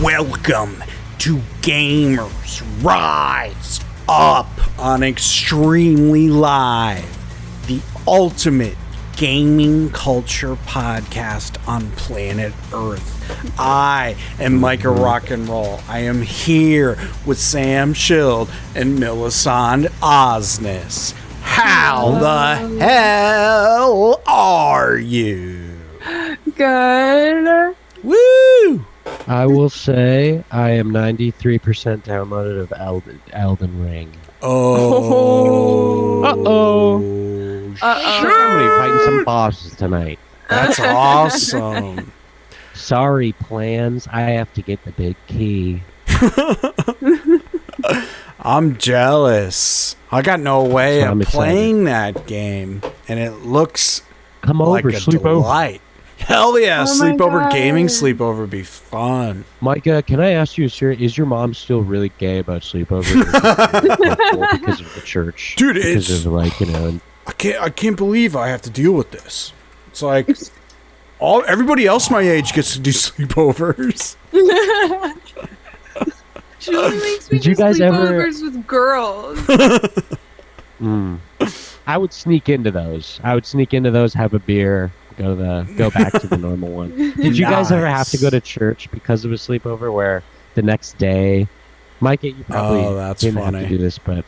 Welcome to Gamers Rise Up on Extremely Live, the ultimate gaming culture podcast on planet Earth. I am Micah Rock and Roll. I am here with Sam Schild and Millicent Osnes. How the hell are you? Good. Woo! I will say I am 93% downloaded of Elden Ring. Oh. Uh-oh. Somebody fighting some bosses tonight. That's awesome. Sorry, plans. I have to get the big key. I'm jealous. I got no way So of I'm playing that game, and it looks Come like over, a sleep over. delight. Hell yeah, Oh my sleepover God. gaming sleepover would be fun. Micah, can I ask you, sir, is your mom still really gay about sleepovers? Because of the church? Dude, because it's of, like, you know... I can't believe I have to deal with this. It's like everybody else my age gets to do sleepovers. She only makes me Did you do guys ever- sleepovers with girls. I would sneak into those. Have a beer, go back to the normal one. Did you guys ever have to go to church because of a sleepover where the next day, Micah, you probably that's didn't funny. have to do this, but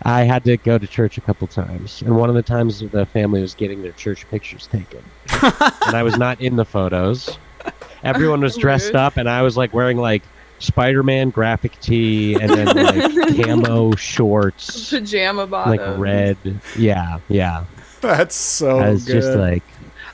I had to go to church a couple times, and one of the times the family was getting their church pictures taken, and I was not in the photos. Everyone was dressed Rude. up, and I was like wearing like Spider-Man graphic tee and then like camo shorts, Pajama bottoms. like red. Yeah. That's so I was good. just like,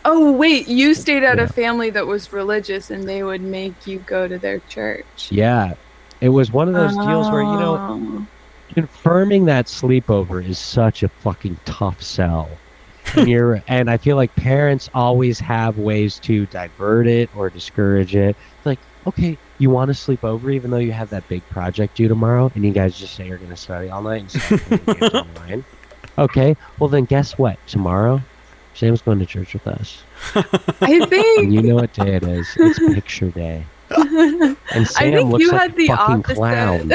Oh, wait. You stayed at Yeah. a family that was religious and they would make you go to their church. yeah. It was one of those deals where, you know, Oh. confirming that sleepover is such a fucking tough sell. And I feel like parents always have ways to divert it or discourage it. Like, okay, you want to sleep over even though you have that big project due tomorrow, and you guys just say you're going to study all night and start playing games online. Okay, well then guess what? Tomorrow, Sam's going to church with us. I think And you know what day it is. It's picture day. And I Sam think looks you like had a the fucking opposite. clown.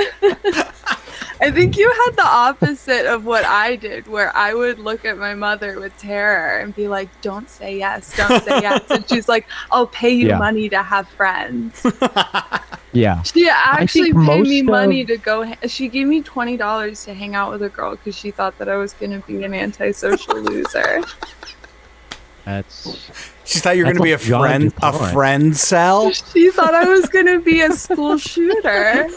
I think you had the opposite of what I did, where I would look at my mother with terror and be like, don't say yes, don't say yes. And she's like, I'll pay you Yeah. money to have friends. Yeah. She actually think paid me most money of- to go. She gave me $20 to hang out with a girl because she thought that I was going to be an antisocial loser. She thought you were That's going to be like a John friend, DuPont. cell. She thought I was going to be a school shooter.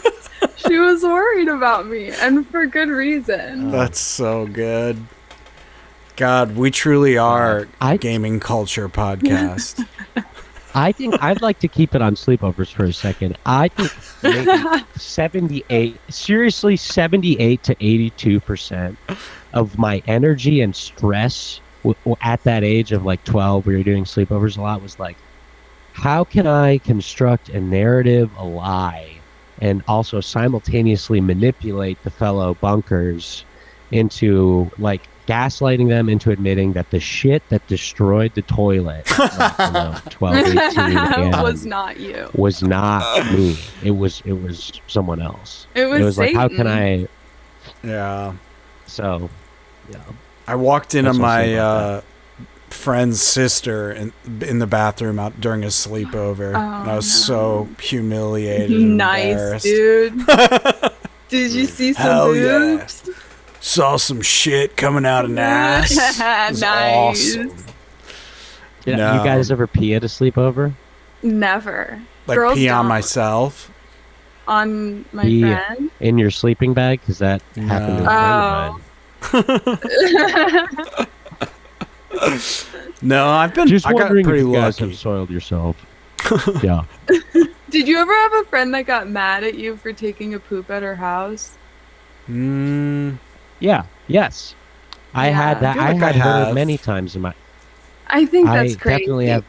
She was worried about me, and for good reason. That's so good. God, we truly are I- gaming culture podcast. I think I'd like to keep it on sleepovers for a second. I think maybe 78 to 82% of my energy and stress at that age of like 12, we were doing sleepovers a lot, was like, how can I construct a narrative, a lie, and also simultaneously manipulate the fellow bunkers into like gaslighting them into admitting that the shit that destroyed the toilet at 12, 18 and was not you. was not me. It was someone else. It was like, how Satan. can I? Yeah. So, yeah. I walked into That's what I'll say my about friend's sister in the bathroom out during a sleepover, and I was so humiliated and Nice, embarrassed. dude. Did you see some Hell yeah. boobs? Saw some shit coming out of ass. It was Nice. awesome. Yeah, No. you guys ever pee at a sleepover? Never. Like Girls pee on don't. myself. On my Pee friend. in your sleeping bag? Because that happened to a friend of mine. No, I got Just wondering if pretty you guys lucky. have soiled yourself. Yeah. Did you ever have a friend that got mad at you for taking a poop at her house? Yeah. Yes. I Yeah. had that. I feel I like I had her have. many times in my. I think I that's crazy. definitely have.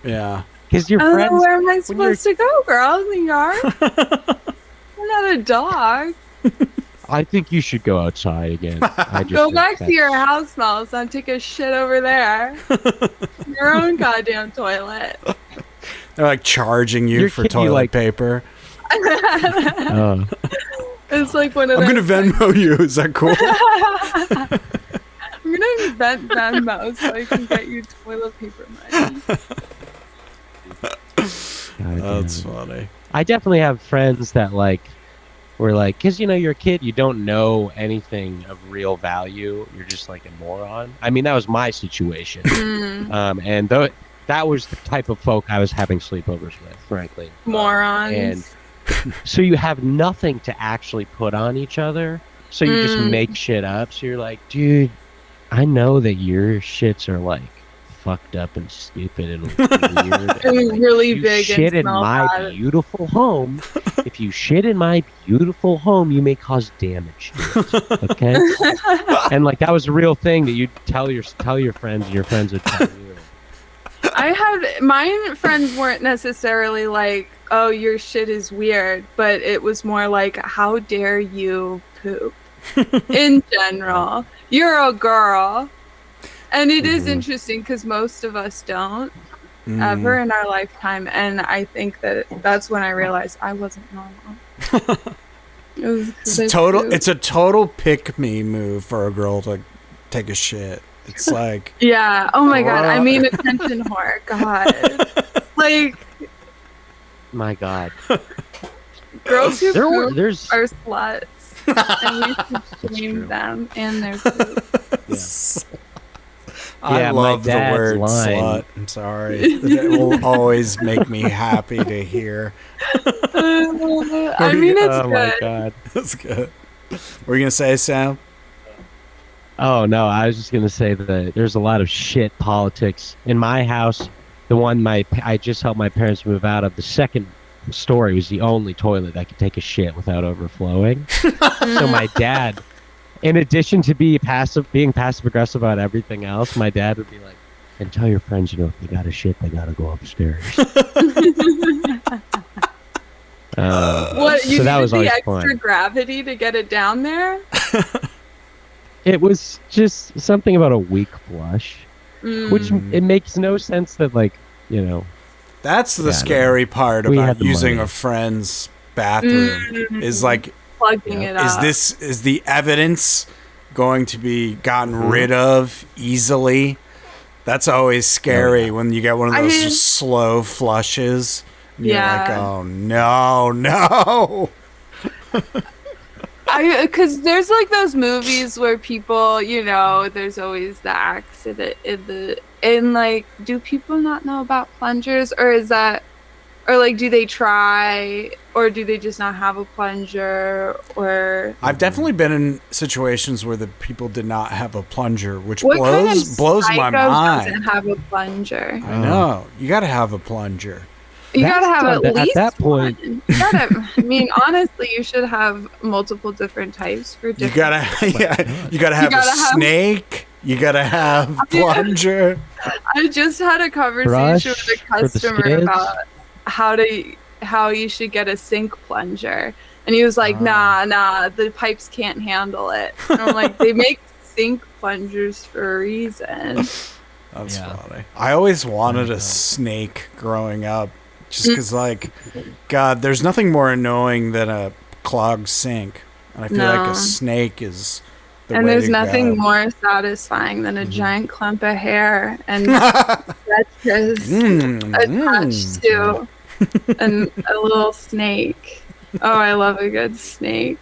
Yeah. Because your I don't know, friends. where am I when you're- supposed to go, girl? In the yard? I'm not a dog. I think you should go outside again. I just Go think back to that's- your house, Miles, and take a shit over there. Your own goddamn toilet. They're like charging you Your for kid, you, toilet like- paper. Oh. It's like one of I'm those. gonna Venmo you. Is that cool? I'm gonna invent Venmo so I can get you toilet paper money. That's funny. I definitely have friends that like were like, because you're a kid, you don't know anything of real value. You're just like a moron. I mean, that was my situation. And though that was the type of folk I was having sleepovers with, frankly. Morons. And so you have nothing to actually put on each other. So you just make shit up. So you're like, dude, I know that your shits are like fucked up and stupid and weird. And like, really you big shit and in smell my bad. beautiful home. If you shit in my beautiful home, you may cause damage to it. Okay? And like that was a real thing that you'd tell your friends and your friends would tell you. My friends weren't necessarily like, oh, your shit is weird, but it was more like, how dare you poop? In general, you're a girl. And it is interesting because most of us don't ever in our lifetime. And I think that's when I realized I wasn't normal. It's a total pick me move for a girl to take a shit. It's like, yeah. Oh my God. I mean, attention whore. God. Like, My God. girls who poop There's are sluts. And we should shame them and their poop. I Yeah, love my the dad's word line. slut. I'm sorry. It will always make me happy to hear. I mean, it's oh good. my God. That's good. What were you going to say, Sam? Oh no, I was just gonna say that there's a lot of shit politics in my house. The one I just helped my parents move out of. The second story was the only toilet that could take a shit without overflowing. So my dad, in addition to being passive aggressive about everything else, my dad would be like, "And tell your friends, if they got a shit, they gotta go upstairs." What, you so that needed was the always extra fun. gravity to get it down there? It was just something about a weak flush, which it makes no sense that That's the Yeah, I scary part We about had the using money. a friend's bathroom is like, Plugging it up. is the evidence going to be gotten rid of easily? That's always scary when you get one of those slow flushes. And you're like, oh no. Because there's like those movies where people, there's always the accident and like, do people not know about plungers, or is that, or like, do they try, or do they just not have a plunger, or? I've definitely been in situations where the people did not have a plunger, which What kind of blows my psycho mind. doesn't have a plunger? I know. You got to have a plunger. You gotta have At at least that point- one. You gotta. I mean, honestly, you should have multiple different types for You different. you gotta have gotta a have- snake. You gotta have plunger. I just had a conversation Brush with a for the customer skids. about how you should get a sink plunger, and he was like, "Nah, the pipes can't handle it." And I'm like, "They make sink plungers for a reason." That's funny. I always wanted a snake growing up, just because, like, God, there's nothing more annoying than a clogged sink, and I feel like No. a snake is the And way there's to nothing go. more satisfying than a giant clump of hair and that's just attached to a little snake. Oh, I love a good snake.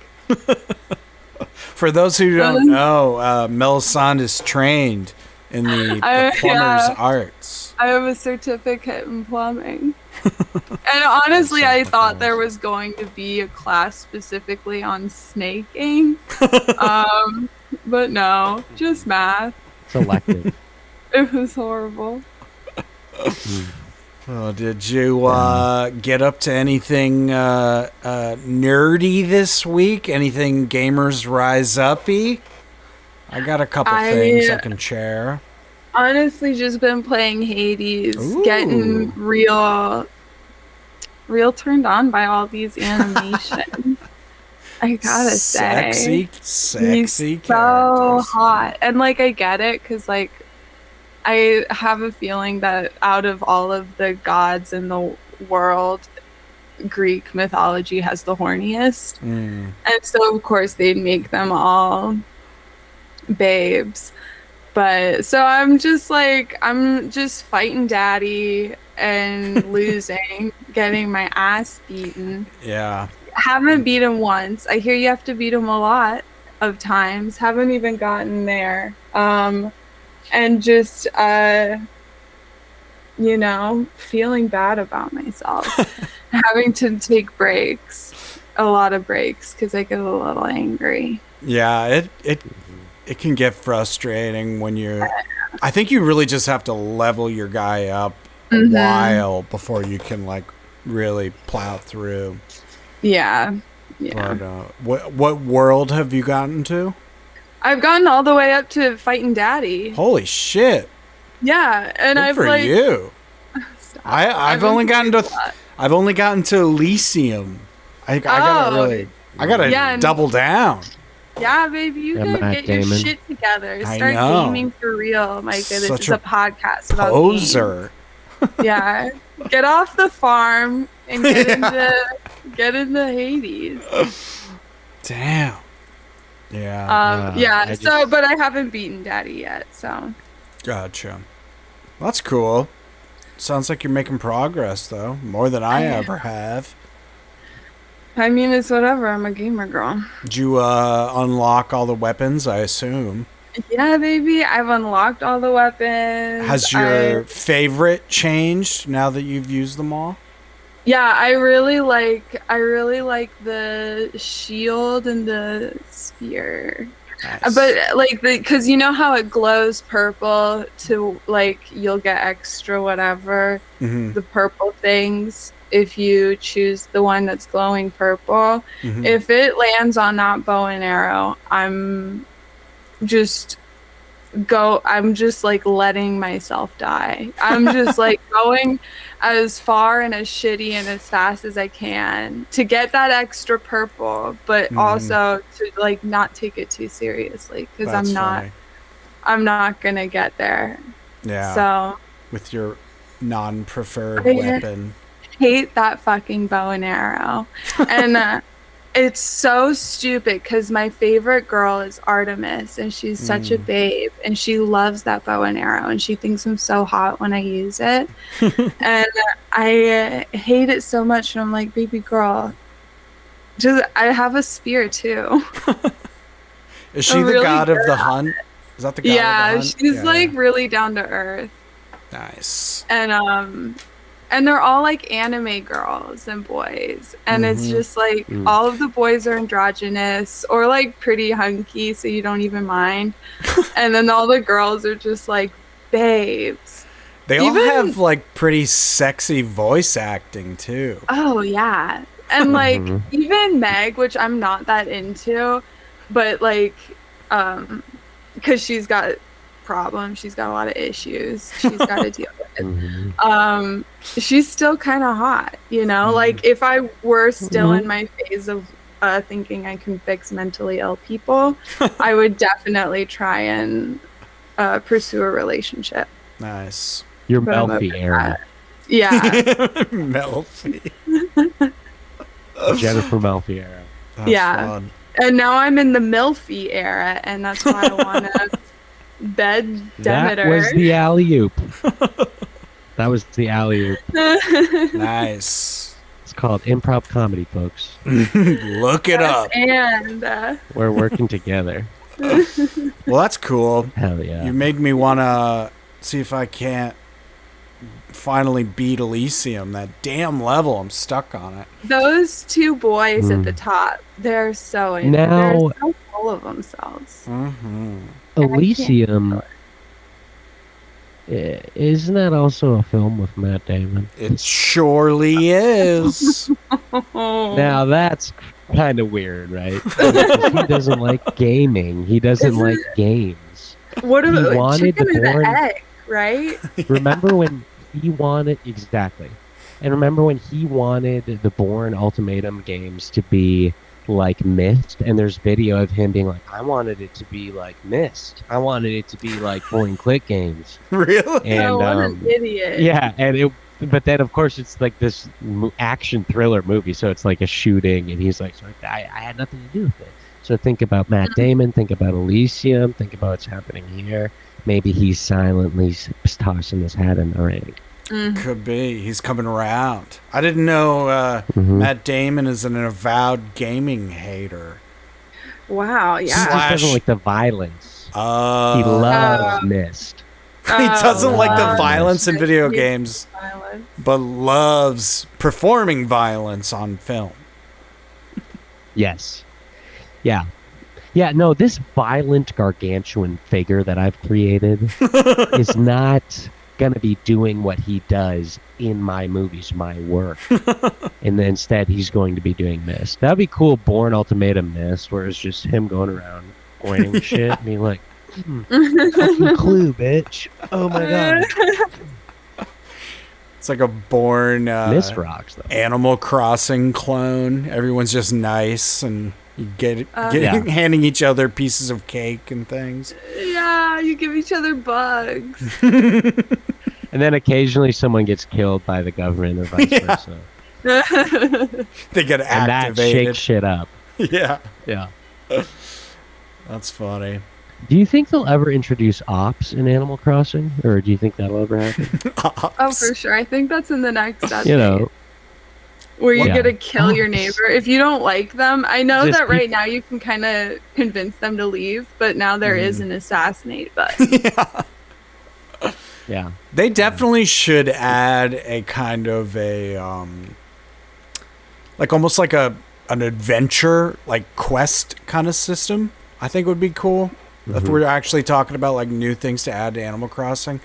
For those who don't know, Melisande is trained in the plumber's arts. I have a certificate in plumbing. And honestly, I thought there was going to be a class specifically on snaking. But no, just math. Selective. It was horrible. Oh, did you get up to anything nerdy this week? Anything Gamers Rise Up-y? I got a couple things I can share. Honestly, just been playing Hades, Ooh. getting real turned on by all these animations. I gotta say, Sexy he's so characters. hot, and like I get it because like I have a feeling that out of all of the gods in the world, Greek mythology has the horniest. And so, of course, they'd make them all babes. But so I'm just fighting daddy and losing, getting my ass beaten. Yeah. Haven't beat him once. I hear you have to beat him a lot of times. Haven't even gotten there. And just, you know, feeling bad about myself. Having to take breaks, a lot of breaks, because I get a little angry. Yeah, it can get frustrating when you're... I think you really just have to level your guy up a while before you can, like, really plow through. Yeah. But, what world have you gotten to? I've gotten all the way up to fighting daddy. Holy shit. Yeah, and Good I've for like... you. I've only gotten to Elysium. I gotta double down. Yeah, baby, you gotta get your shit together. Start gaming for real. My goodness, this is a podcast about poser. Yeah, get off the farm and get into Hades. Damn. Yeah. But I haven't beaten daddy yet, so. Gotcha. Well, that's cool. Sounds like you're making progress, though. More than I ever have. I mean, it's whatever. I'm a gamer girl. Did you unlock all the weapons, I assume? Yeah, baby. I've unlocked all the weapons. Has your favorite changed now that you've used them all? Yeah, I really like the shield and the spear. Nice. But like because you know how it glows purple to like you'll get extra whatever the purple things if you choose the one that's glowing purple. If it lands on that bow and arrow, I'm just like letting myself die. I'm just like going as far and as shitty and as fast as I can to get that extra purple, but also to like not take it too seriously because I'm not gonna get there. Yeah. So with your non-preferred weapon. Hate that fucking bow and arrow. And it's so stupid because my favorite girl is Artemis and she's such a babe and she loves that bow and arrow and she thinks I'm so hot when I use it. And I hate it so much and I'm like, baby girl, I have a spear too. Is she the god of the hunt? Is that the god of the hunt? She's like really down to earth. Nice. And they're all like anime girls and boys. And it's just like all of the boys are androgynous or like pretty hunky, so you don't even mind. And then all the girls are just like babes. They all have like pretty sexy voice acting too. Oh, yeah. And like even Meg, which I'm not that into, but like, because she's got problems, she's got a lot of issues she's got to deal with. She's still kind of hot, you know. Like if I were still in my phase of thinking I can fix mentally ill people, I would definitely try and pursue a relationship. Nice. Your Melfi era. Yeah. Melfi. Jennifer Melfi era. That's fun. And now I'm in the Milfy era, and that's why I want to bed Demeter. That was the alley-oop. That was the alley-oop. Nice. It's called improv comedy, folks. Look it up. And we're working together. Well, that's cool. Hell yeah. You made me want to see if I can't finally beat Elysium. That damn level, I'm stuck on it. Those two boys at the top, they're so full of themselves. Elysium, isn't that also a film with Matt Damon? It surely is. Now that's kind of weird, right? He doesn't like gaming. He doesn't like games. What he wanted chicken and the egg, right? Remember when he wanted and remember when he wanted the Bourne Ultimatum games to be like Myst, and there's video of him being like, I wanted it to be like Myst. I wanted it to be like point and click games. Really? And what an idiot. yeah, and but then of course it's like this action thriller movie, so it's like a shooting, and he's like, so I had nothing to do with it. So think about Matt Damon, think about Elysium, think about what's happening here. Maybe he's silently tossing his hat in the ring. Could be. He's coming around. I didn't know Matt Damon is an avowed gaming hater. Wow, yeah. He doesn't like the violence. He loves Myst. He doesn't like the violence in video games, but loves performing violence on film. Yes. Yeah. Yeah, no, this violent gargantuan figure that I've created is not going to be doing what he does in my movies, my work. And then instead, he's going to be doing Myst. That'd be cool, Bourne Ultimatum Myst, where it's just him going around pointing shit, being like, fucking Clue, bitch. Oh my god. It's like a Bourne Myst rocks, though. Animal Crossing clone. Everyone's just nice, and you handing each other pieces of cake and things. Yeah, you give each other bugs. And then occasionally someone gets killed by the government or vice versa. They get activated. And that shakes shit up. Yeah. Yeah. That's funny. Do you think they'll ever introduce ops in Animal Crossing? Or do you think that'll ever happen? Oh, for sure. I think that's in the next update. You know. Where you get to kill your neighbor. If you don't like them, I know that right now you can kind of convince them to leave, but now there is an assassinate button. Yeah. They definitely should add a kind of a, like almost like an adventure, like quest kind of system. I think would be cool. If we're actually talking about like new things to add to Animal Crossing,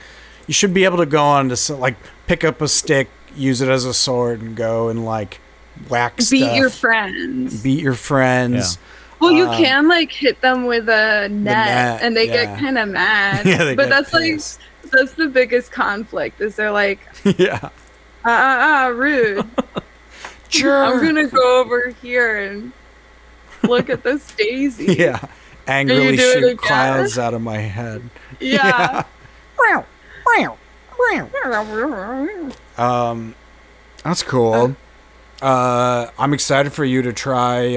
you should be able to go on to like pick up a stick, use it as a sword, and go and like whack stuff. Beat your friends. Yeah. Well, you can like hit them with a net and they get kind of mad. Yeah, but that's pissed. That's the biggest conflict. Is they're like, rude. Sure. I'm gonna go over here and look at this daisy. Yeah. Angrily shoot clouds out of my head. Yeah. That's cool. I'm excited for you to try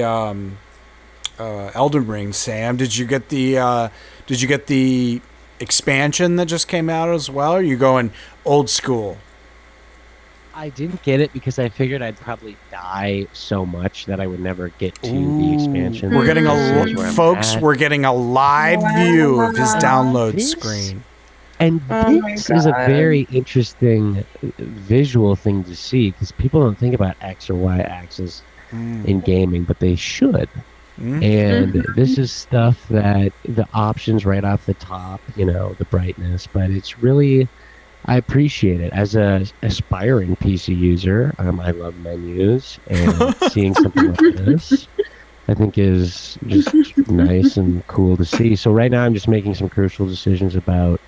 Elden Ring, Sam. Did you get the expansion that just came out as well? Or are you going old school? I didn't get it because I figured I'd probably die so much that I would never get to the expansion. We're getting we're getting a live view of his download screen. And this is a very interesting visual thing to see because people don't think about X or Y axis in gaming, but they should. And this is stuff that the options right off the top, the brightness, but it's really, I appreciate it. As a aspiring PC user, I love menus, and seeing something like this, I think is just nice and cool to see. So right now I'm just making some crucial decisions about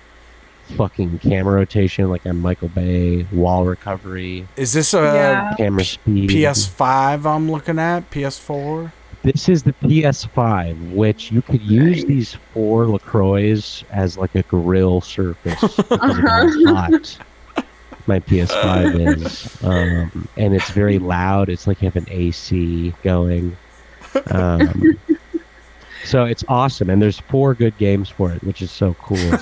fucking camera rotation, like on Michael Bay, wall recovery. Is this a camera speed? PS5 I'm looking at? PS4? This is the PS5, which you could use these 4 LaCroix as like a grill surface. Because of how hot my PS5 is. And it's very loud. It's like you have an AC going. So it's awesome. And there's 4 good games for it, which is so cool.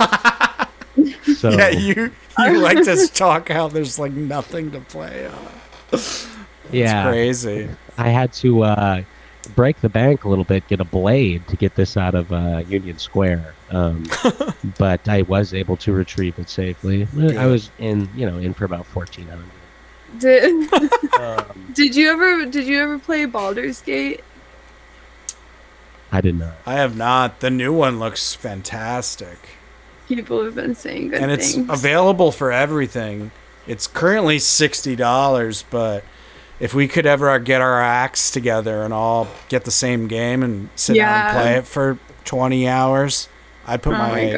So, yeah, you like to talk how there's like nothing to play on. Yeah. It's crazy. I had to break the bank a little bit, get a blade to get this out of Union Square. But I was able to retrieve it safely. Good. I was in for about 1,400. Did you ever play Baldur's Gate? I did not. I have not. The new one looks fantastic. People have been saying good things. And it's available for everything. It's currently $60, but if we could ever get our acts together and all get the same game and sit down and play it for 20 hours, I'd put my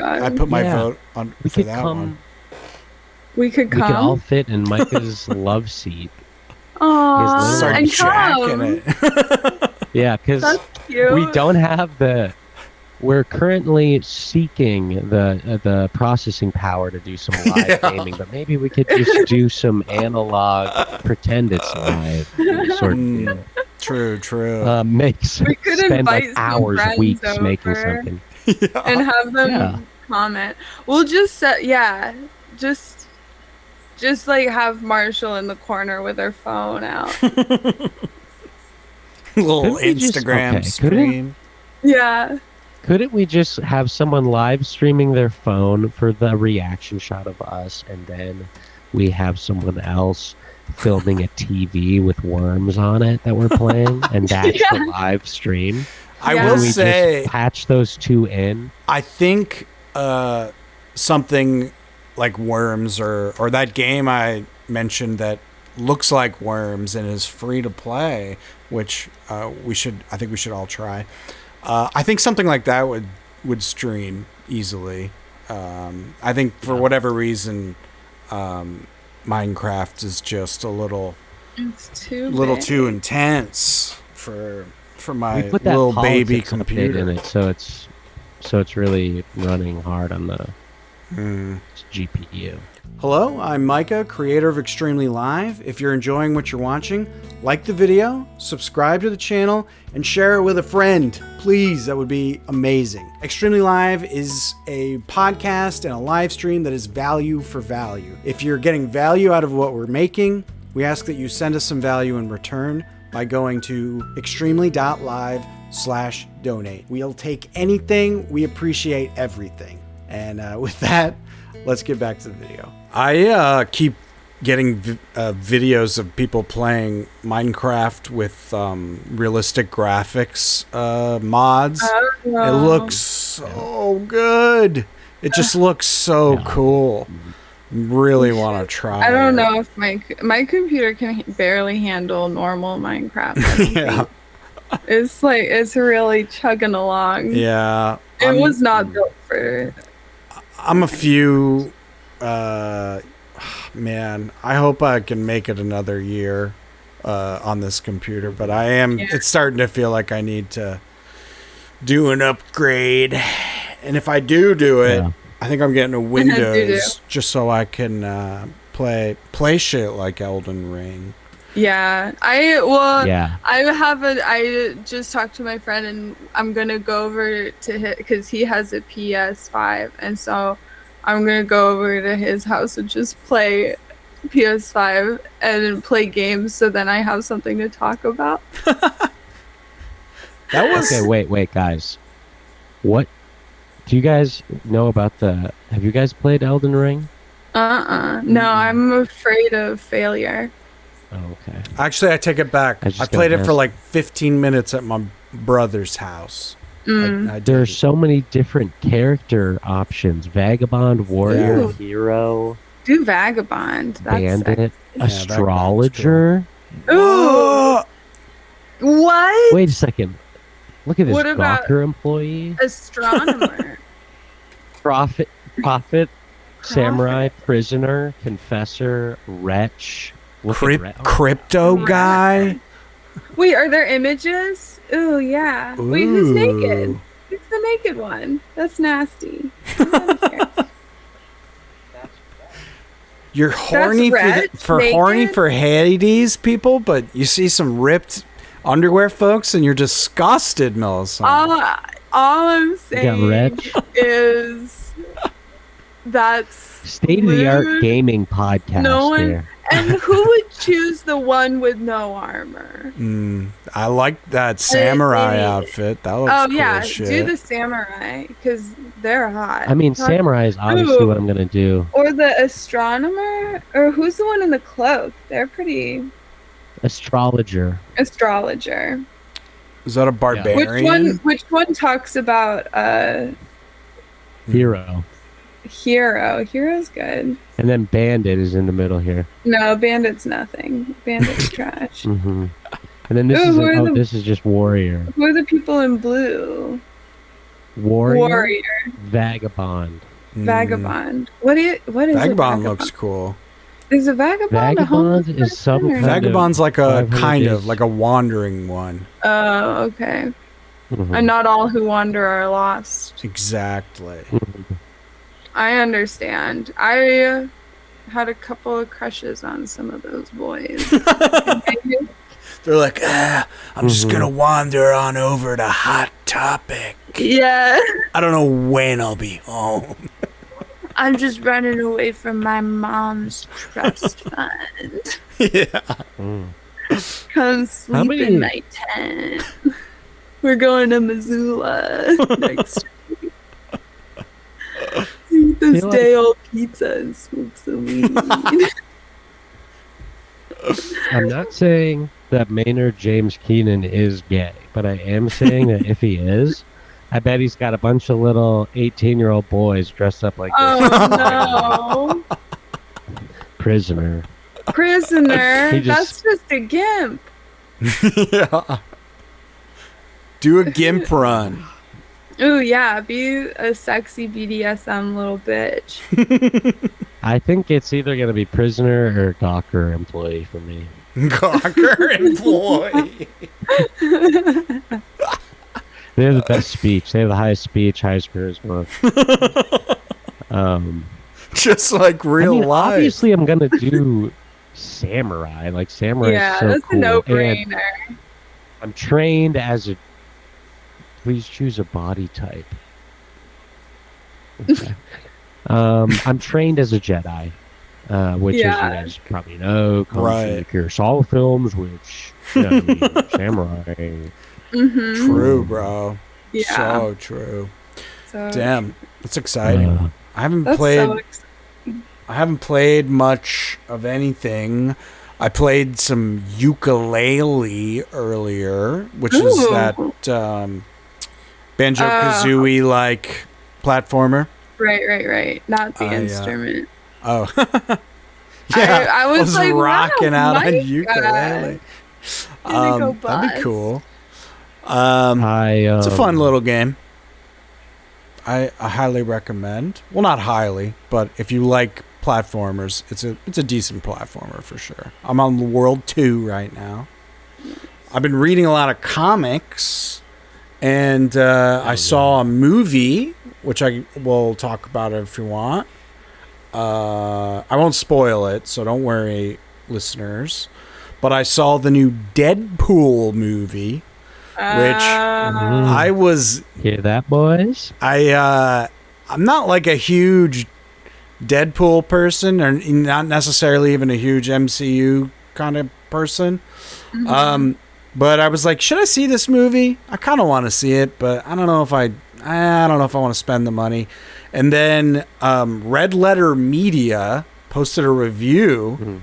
vote on for that one. We could come. We could all fit in Micah's love seat. Aww, start jacking it. Yeah, because we don't have the we're currently seeking the processing power to do some live gaming, but maybe we could just do some analog, pretend it's live sort of deal. True. We could Spend invite like some hours, friends weeks over making something. and have them comment. We'll just just like have Marshall in the corner with her phone out. Little Instagram stream. Yeah. Couldn't we just have someone live streaming their phone for the reaction shot of us, and then we have someone else filming a TV with worms on it that we're playing, and that's the live stream? I will say, just patch those two in. I think something like Worms or that game I mentioned that looks like Worms and is free to play, which I think we should all try. I think something like that would stream easily. I think for whatever reason, Minecraft is just a little too intense for my little baby computer in it, so it's really running hard on the GPU. Hello, I'm Micah, creator of Extremely Live. If you're enjoying what you're watching, like the video, subscribe to the channel, and share it with a friend. Please, that would be amazing. Extremely Live is a podcast and a live stream that is value for value. If you're getting value out of what we're making, we ask that you send us some value in return by going to extremely.live/donate. We'll take anything. We appreciate everything. And with that, let's get back to the video. I keep getting videos of people playing Minecraft with realistic graphics mods. It looks so good. It just looks so cool. Really want to try. I don't know if my computer can barely handle normal Minecraft. It's really chugging along. Yeah. It was not built for. I'm a few. Man, I hope I can make it another year on this computer, but I am. Yeah. It's starting to feel like I need to do an upgrade, and if I do it, I think I'm getting a Windows just so I can play shit like Elden Ring. Yeah, I just talked to my friend, and I'm gonna go over to his because he has a PS5, and so I'm gonna go over to his house and just play PS5 and play games, so then I have something to talk about. Okay, wait, guys. What do you guys know about have you guys played Elden Ring? No, I'm afraid of failure. Oh, okay. Actually, I take it back. I played it for like 15 minutes at my brother's house. There's so many different character options: Vagabond, Warrior, Hero. Do Vagabond. That's Bandit, Astrologer. Ooh. What? Wait a second. Look at this Gawker employee. Astronomer. Prophet, Samurai, Prisoner, Confessor, Wretch. Crypto guy. Wait, are there images? Ooh, yeah. Ooh. Wait, who's naked? Who's the naked one? That's nasty. You're horny for Hades people, but you see some ripped underwear folks and you're disgusted, Melissa. All I'm saying is that's state-of-the-art gaming podcast. No one, here. And who would choose the one with no armor? I like that samurai outfit. That looks cool as shit. Do the samurai because they're hot. I mean, samurai is obviously what I'm gonna do. Or the astronomer, or who's the one in the cloak? They're pretty. Astrologer. Is that a barbarian? Which one talks about Hero? Hero's good. And then Bandit is in the middle here. No, Bandit's nothing. Bandit's trash. And then this this is just Warrior. Who are the people in blue? Warrior. Vagabond. Vagabond. What is Vagabond looks cool. Is a vagabond is some Vagabond's like a kind of like a wandering one. Oh, okay. And not all who wander are lost. Exactly. I understand. I had a couple of crushes on some of those boys. They're like, I'm just going to wander on over to Hot Topic. Yeah. I don't know when I'll be home. I'm just running away from my mom's trust fund. Yeah. Come sleep in my tent. We're going to Missoula next week. Eat this day-old pizza and smoke some weed. I'm not saying that Maynard James Keenan is gay, but I am saying that if he is, I bet he's got a bunch of little 18-year-old boys dressed up like this. Oh, no. Prisoner. That's just a gimp. Yeah. Do a gimp run. Ooh, yeah. Be a sexy BDSM little bitch. I think it's either going to be prisoner or Gawker employee for me. Gawker employee. They have the best speech. They have the highest speech, highest charisma. Just like real life. Obviously, I'm going to do samurai. Like, samurai is so that's cool. A no-brainer. And I'm trained as a... Please choose a body type. Okay. I'm trained as a Jedi, which, as you guys probably know, comes from the Kurosawa films, which, samurai. True, bro. Yeah. So true. So, damn, that's exciting. I haven't played much of anything. I played some Yooka-Laylee earlier, which is that Banjo-Kazooie like platformer. Right. Not the instrument. Oh. Yeah, I was like rocking out on Yooka-Laylee. That'd be cool. It's a fun little game. I highly recommend. Well, not highly, but if you like platformers, it's a decent platformer for sure. I'm on World 2 right now. I've been reading a lot of comics, and I saw a movie, which I will talk about if you want. I won't spoil it, so don't worry, listeners. But I saw the new Deadpool movie, which I was... Hear that, boys? I'm not like a huge Deadpool person, or not necessarily even a huge MCU kind of person. But I was like, should I see this movie? I kind of want to see it, but I don't know if I want to spend the money. And then Red Letter Media posted a review,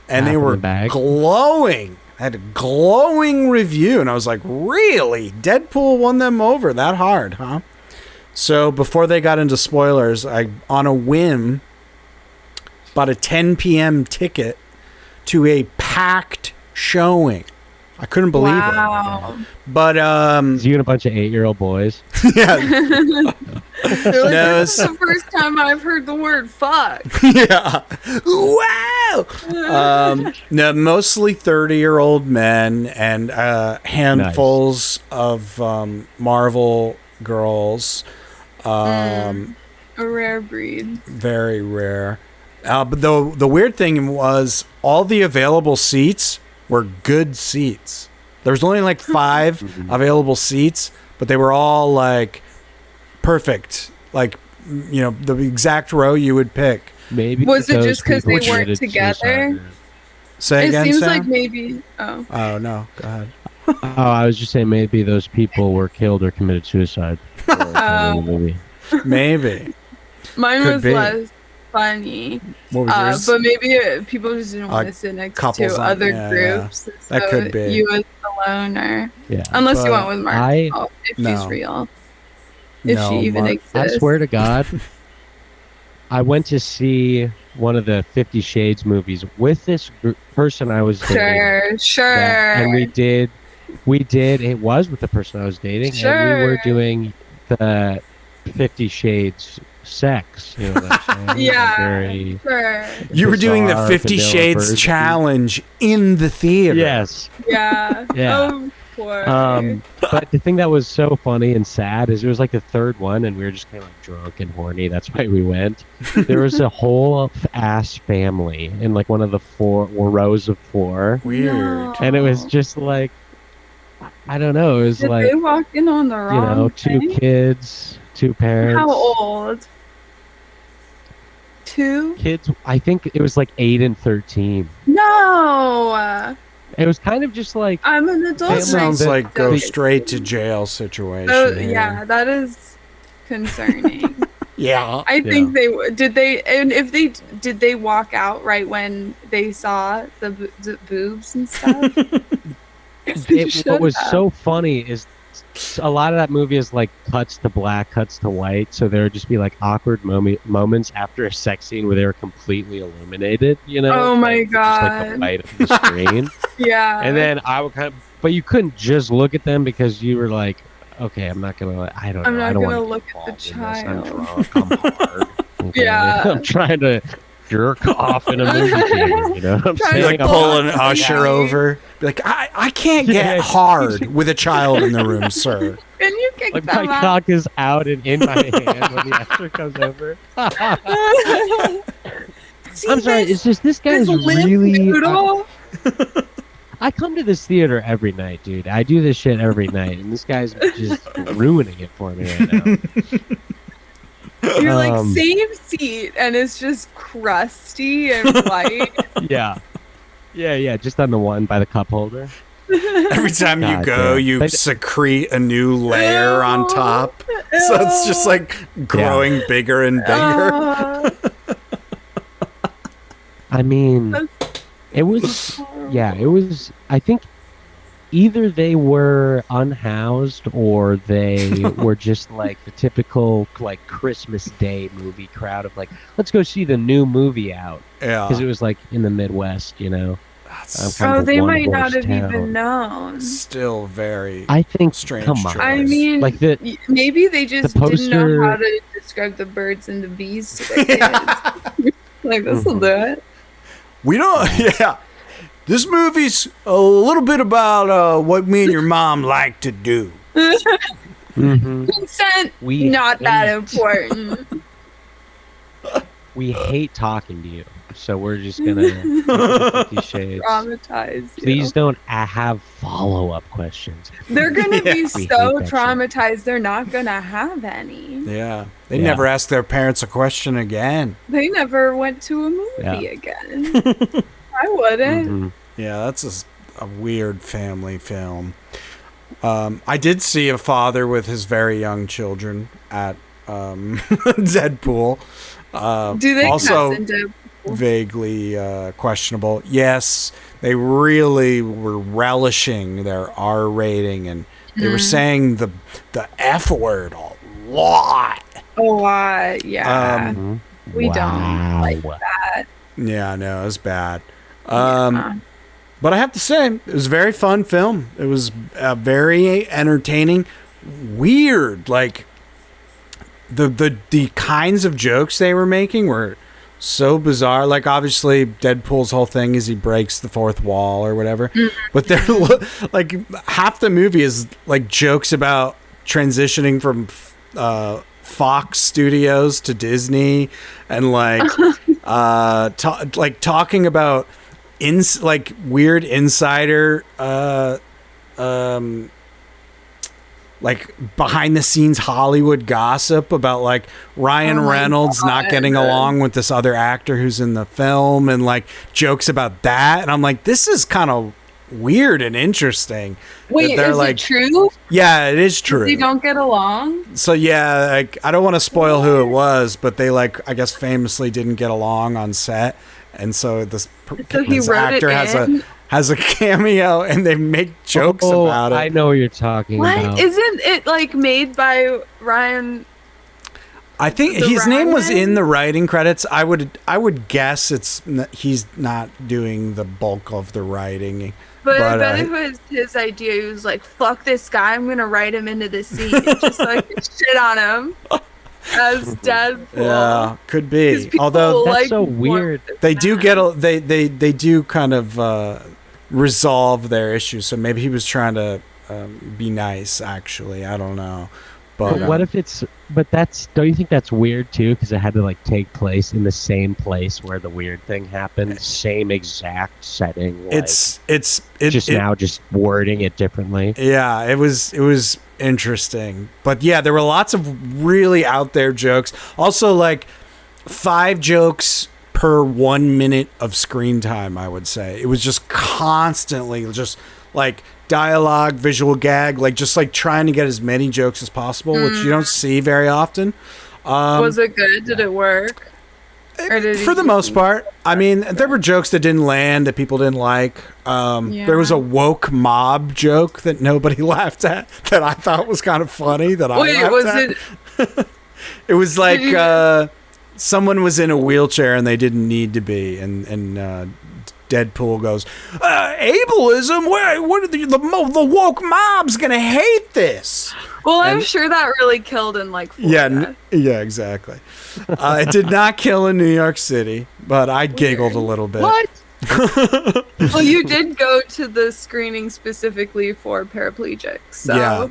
and they were glowing. I had a glowing review, and I was like, really? Deadpool won them over that hard, huh? So before they got into spoilers, I, on a whim, bought a 10 p.m. ticket to a packed showing. I couldn't believe it. But you and a bunch of 8-year-old boys. Yeah. This is the first time I've heard the word fuck. Yeah. Wow. No, mostly 30-year-old men and handfuls of Marvel girls. A rare breed. Very rare. But the weird thing was all the available seats were good seats. There was only like 5 available seats, but they were all like perfect. Like, the exact row you would pick. Maybe was it just because they weren't together? Say again, it seems Sam? like maybe. Oh. Oh no, go ahead. I was just saying maybe those people were killed or committed suicide. Maybe. Mine was less funny. What was yours? But maybe people just didn't want to sit next to other groups. Yeah. That could be. You as the loner. Yeah. Unless you went with Mark, if she's real. If she even exists. I swear to God, I went to see one of the 50 Shades movies with this person I was dating. Sure. And we did, it was with the person I was dating, and we were doing the 50 Shades sex. You were doing the 50 Shades challenge in the theater. Yes. Yeah. Yeah. Oh, But the thing that was so funny and sad is it was like the third one, and we were just kind of like drunk and horny. That's why we went. There was a whole ass family in like one of the four rows of four. Weird. No. And it was just like, I don't know. It was Did like, they walk in on the wrong two thing? kids, two parents. How old? 2 Kids, I think it was like 8 and 13. No. It was kind of just like, I'm an adult. Family Sounds that- like go that- straight to jail situation. Oh, here. yeah, that is concerning. Yeah. I think did they, and if they did, they walk out right when they saw the boobs and stuff. what was so funny is a lot of that movie is like cuts to black, cuts to white, so there would just be like awkward moments after a sex scene where they were completely illuminated, you know? Oh my Just like the God. light of the screen. Yeah. And then I would kind of, but you couldn't just look at them because you were like, okay, I'm not gonna, I don't know. I'm not I don't gonna wanna look get at the involved in this. I'm child. drunk, I'm hard. Okay? Yeah. I'm trying to jerk off in a movie theater, you know what I'm Trying You to saying? like I'm pull not- an usher over. Be like, I can't get Yeah. hard with a child in the room, sir. Can you kick Like them my out? cock is out and in my hand when the usher comes over. See I'm sorry, this- it's just this guy's this limp really. noodle? I come to this theater every night, dude. I do this shit every night, and this guy's just ruining it for me right now. You're like same seat, and it's just crusty and white. Yeah, just on the one by the cup holder. Every time you God go, damn. you But- secrete a new layer on top. So it's just Ew. like growing bigger and bigger. I mean, That's it was. Yeah, it was. I think either they were unhoused or they were just like the typical like Christmas Day movie crowd of like, let's go see the new movie out, because it Yeah. was like in the Midwest, you know. That's kind Oh, of they one might not horse have town. even known. still very. I think. Strange Come on. choice. I mean, Like the maybe they just the didn't know poster- how to describe the birds and the bees to their kids. Like, this will do it. We don't. Yeah. This movie's a little bit about what me and your mom like to do. Mhm. Consent, We not that hate- important. We hate talking to you, so we're just gonna 50 Shades. Traumatize you. Please don't have follow-up questions. They're gonna be We so hate that shit. traumatized they're not gonna have any. Yeah. They Yeah. never ask their parents a question again. They never went to a movie again. I wouldn't. Mhm. Yeah, that's a weird family film. I did see a father with his very young children at Deadpool. Do they also cuss into vaguely questionable. Yes, they really were relishing their R rating, and they were saying the F word a lot. a lot? Yeah. Mhm. We don't like Wow. that. Yeah, no, it was bad. Yeah. But I have to say, it was a very fun film. It was very entertaining. Weird, like the kinds of jokes they were making were so bizarre. Like, obviously, Deadpool's whole thing is he breaks the fourth wall or whatever. But they're like half the movie is like jokes about transitioning from Fox Studios to Disney, and like talking about like weird insider like behind the scenes Hollywood gossip about like Ryan Oh my Reynolds not God. getting along with this other actor who's in the film, and like jokes about that. And I'm like, this is kind of weird and interesting. Wait, they're is like, it true? yeah, it is true. They don't get along? So yeah, like I don't want to spoil who it was, but they like I guess famously didn't get along on set, and so this actor has a cameo, and they make jokes about it. I know what you're talking What? about. Isn't it like made by Ryan? I think The his name was Ryan? in the writing credits. I would guess he's not doing the bulk of the writing. But I But, bet it was his idea. He was like, fuck this guy, I'm gonna write him into the scene just so I can shit on him as Deadpool. Yeah, could 'Cause be. people Although That's like so want weird. this they do man. get they do kind of resolve their issues. So maybe he was trying to be nice. Actually, I don't know. But what if it's? But don't you think that's weird too? Because it had to like take place in the same place where the weird thing happened, same exact setting. Like, it's now just wording it differently. Yeah, it was interesting, but yeah, there were lots of really out there jokes. Also, like 5 jokes per 1 minute of screen time. I would say it was just constantly just like dialogue, visual gag, like just like trying to get as many jokes as possible, which you don't see very often. Was it good? Did it work? For the most part. I mean, there were jokes that didn't land, that people didn't like. There was a woke mob joke that nobody laughed at that I thought was kind of funny. That I laughed at. It was like someone was in a wheelchair and they didn't need to be, and Deadpool goes, ableism? What are the woke mob's gonna hate this? Well, I'm sure that really killed in like Florida. Yeah, exactly. It did not kill in New York City, but I giggled a little bit. What? Well, you did go to the screening specifically for paraplegics, so yeah.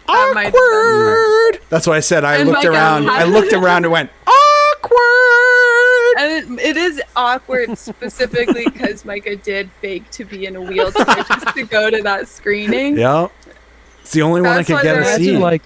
That might have been Awkward. That's why I said I looked around. I looked around and went awkward. And it is awkward specifically because Micah did fake to be in a wheelchair just to go to that screening. Yeah. It's the only one I could get a seat.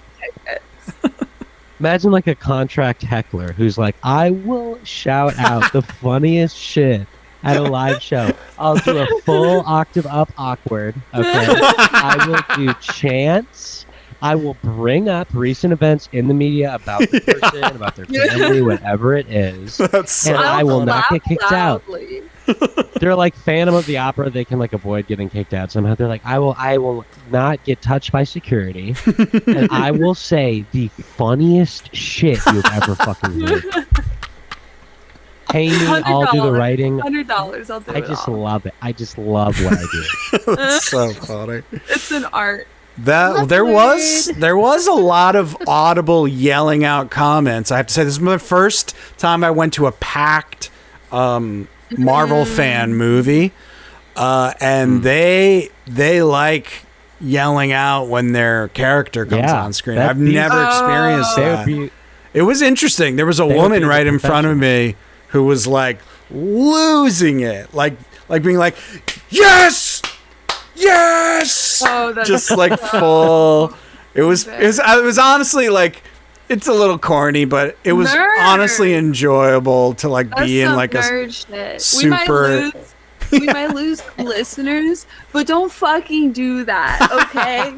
Imagine like a contract heckler who's like, I will shout out the funniest shit at a live show. I'll do a full octave up awkward. Okay. I will do chants. I will bring up recent events in the media about the person, about their family, whatever it is. And I will not get kicked loudly out. They're like Phantom of the Opera. They can like avoid getting kicked out somehow. They're like, I will not get touched by security, and I will say the funniest shit you've ever fucking heard. Pay me, I'll do the writing. $100, I'll do it. I just love it. I just love what I do. That's so funny. It's an art. There was a lot of audible yelling out comments. I have to say, this is the first time I went to a packed Marvel fan movie, and they like yelling out when their character comes on screen. I've never experienced that. It was interesting. There was a woman right in front of me who was like losing it, like being like, yes. Oh, that's just like full. It was honestly like, it's a little corny, but it was honestly enjoyable to like be in like a shit. super. We might lose listeners, but don't fucking do that, okay?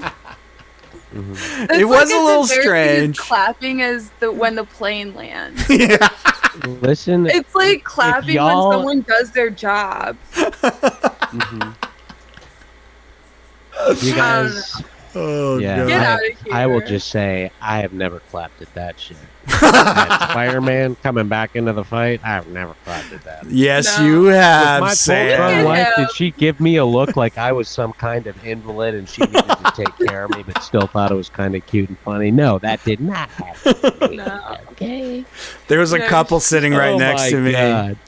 It was a little strange. Clapping as when the plane lands. Yeah. Listen, it's like clapping when someone does their job. You guys, get out of here. I will just say I have never clapped at that shit. Spider-Man coming back into the fight, I've never clapped at that. Yes, you have, my Sam. Wife, did she give me a look like I was some kind of invalid and she needed to take care of me, but still thought it was kind of cute and funny? No, that did not happen. No. Okay. There was a couple sitting right next to me,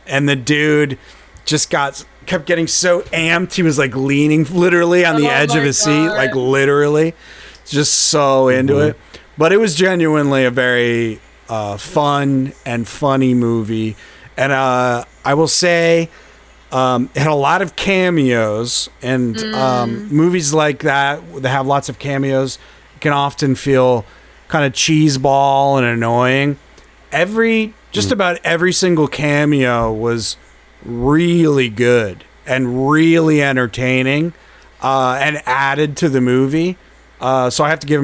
and the dude just kept getting so amped. He was like leaning literally on the edge of his seat, like literally, just so into it. But it was genuinely a very fun and funny movie. And I will say it had a lot of cameos, and movies like that have lots of cameos can often feel kind of cheeseball and annoying. Just about every single cameo was really good and really entertaining, and added to the movie. So I have to give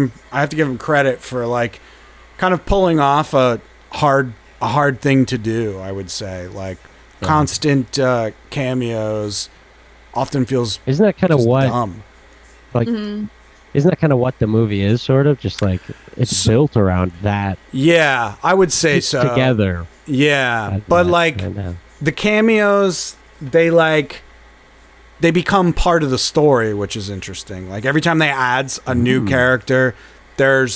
him credit for like kind of pulling off a hard thing to do. I would say like constant cameos often feels isn't that kind of what dumb. Like isn't that kind of what the movie is, sort of just like it's built around that? Yeah, I would say so. Together. Yeah, but like the cameos, they become part of the story, which is interesting. Like every time they add a new character, they're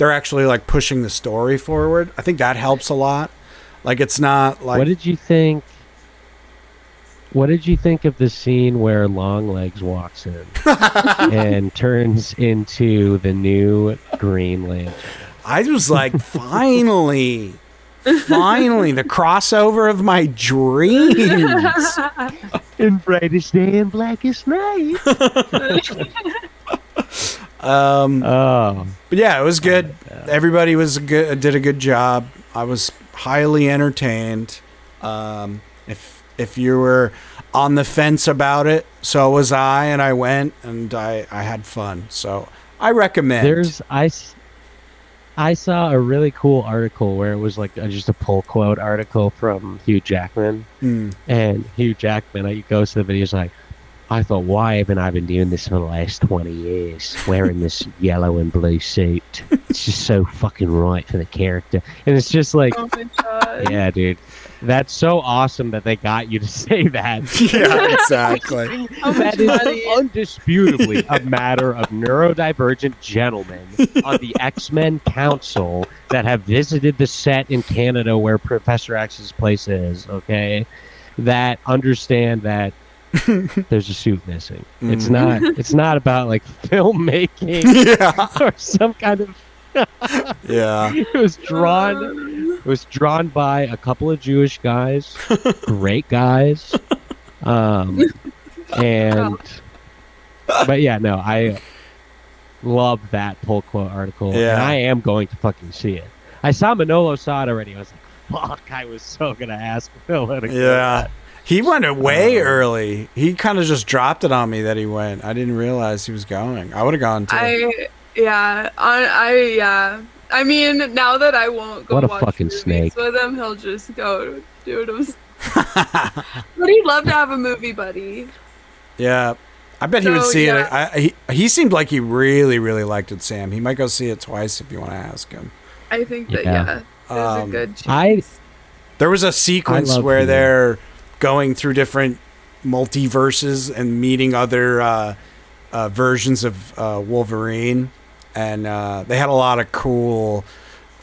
actually like pushing the story forward. I think that helps a lot. Like it's not like. What did you think? What did you think of the scene where Longlegs walks in and turns into the new Green Lantern? I was like, finally, the crossover of my dreams. In brightest day and blackest night. But yeah, it was good. Everybody did a good job. I was highly entertained. If you were on the fence about it, so was I, and I went and I had fun. So I recommend. I saw a really cool article where it was like just a pull quote article from Hugh Jackman, and Hugh Jackman, he goes to the video, he's like, I thought, why haven't I been doing this for the last 20 years, wearing this yellow and blue suit? It's just so fucking right for the character. And it's just like, Oh my god. yeah, dude, that's so awesome that they got you to say that. Yeah, exactly. That is undisputably a matter of neurodivergent gentlemen on the X-Men Council that have visited the set in Canada where Professor X's place is, okay? That understand that there's a suit missing. It's not about like filmmaking or some kind of Yeah. It was drawn by a couple of Jewish guys, great guys. But yeah, no, I love that pull quote article, and I am going to fucking see it. I saw Manolo saw it already. I was like, fuck, I was so gonna ask Phil. Yeah. He went way early. He kind of just dropped it on me that he went. I didn't realize he was going. I would have gone too. I mean, now that I won't go What a watch fucking movies snake. with him, he'll just go do it himself. But he'd love to have a movie buddy. Yeah. I bet he would see it. He seemed like he really, really liked it, Sam. He might go see it twice if you want to ask him. I think that, there's a good chance. There was a sequence where they're going through different multiverses and meeting other versions of Wolverine, and they had a lot of cool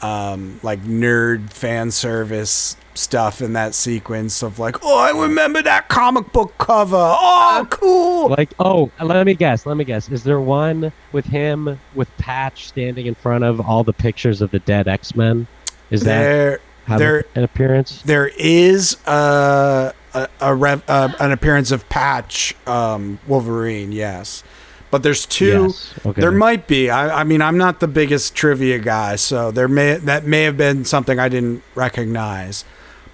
like nerd fan service stuff in that sequence of like, oh, I remember that comic book cover. Oh, cool. Like, oh, let me guess. Is there one with him with Patch standing in front of all the pictures of the dead X-Men? Is that an appearance? There is an appearance of Patch Wolverine, yes. But there's two. Yes. Okay. There might be. I mean, I'm not the biggest trivia guy, so that may have been something I didn't recognize.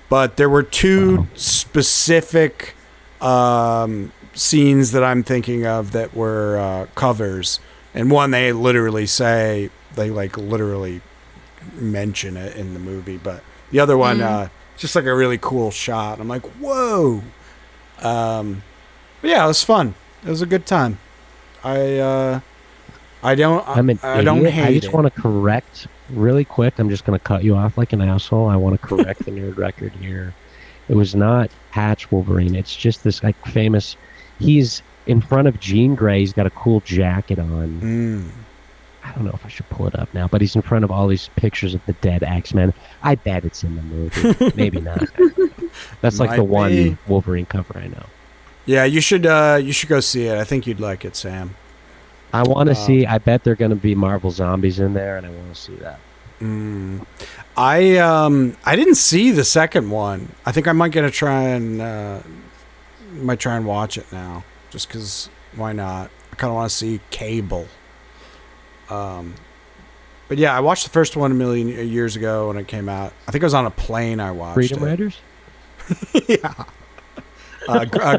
But there were two specific scenes that I'm thinking of that were covers, and one they literally mention it in the movie, but the other one just like a really cool shot. I'm like, whoa. But yeah, it was fun. It was a good time. I don't hate I just it. want to correct really quick. I'm just going to cut you off like an asshole. I want to correct the nerd record here. It was not Patch Wolverine. It's just this like famous. He's in front of Jean Grey. He's got a cool jacket on. I don't know if I should pull it up now, but he's in front of all these pictures of the dead X-Men. I bet it's in the movie. Maybe not. That's like the one Wolverine cover I know. Yeah, you should go see it. I think you'd like it, Sam. I want to see. I bet they're going to be Marvel Zombies in there, and I want to see that. I didn't see the second one. I think I might try and watch it now, just because. Why not? I kind of want to see Cable. But yeah, I watched the first one a million years ago when it came out. I think I was on a plane. I watched Freedom Riders. Yeah.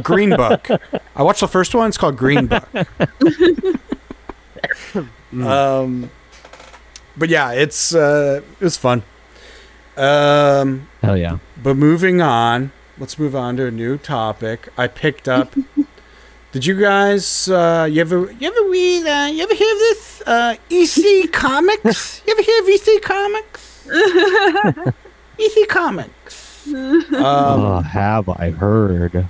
Green Book. I watched the first one. It's called Green Book. But yeah, it was fun. Hell yeah. But moving on, let's move on to a new topic. I picked up. Did you guys? You ever read? You ever hear of this? EC Comics. You ever hear of EC Comics? EC Comics. Have I heard?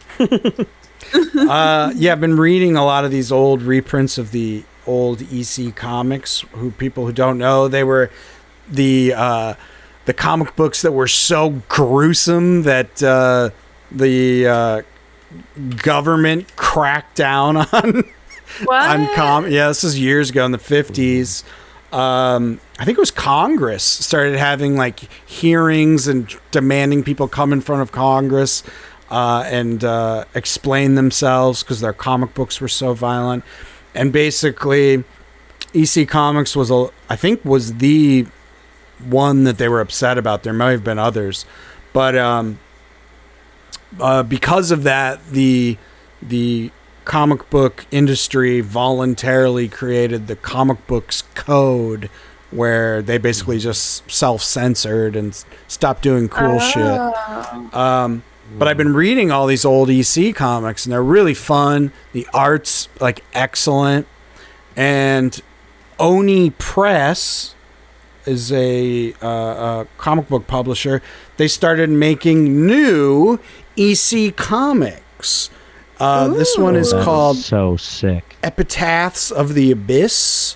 Yeah, I've been reading a lot of these old reprints of the old EC Comics. People who don't know, they were the comic books that were so gruesome that the government crackdown on What? yeah, this is years ago in the 50s. I think it was Congress started having like hearings and demanding people come in front of Congress and explain themselves because their comic books were so violent. And basically, EC Comics was the one that they were upset about. There might have been others, but because of that, the comic book industry voluntarily created the comic books code, where they basically just self-censored and stopped doing cool shit. But I've been reading all these old EC comics, and they're really fun. The art's like excellent, and Oni Press is a comic book publisher. They started making new EC comics. This one is called so sick. Epitaphs of the Abyss,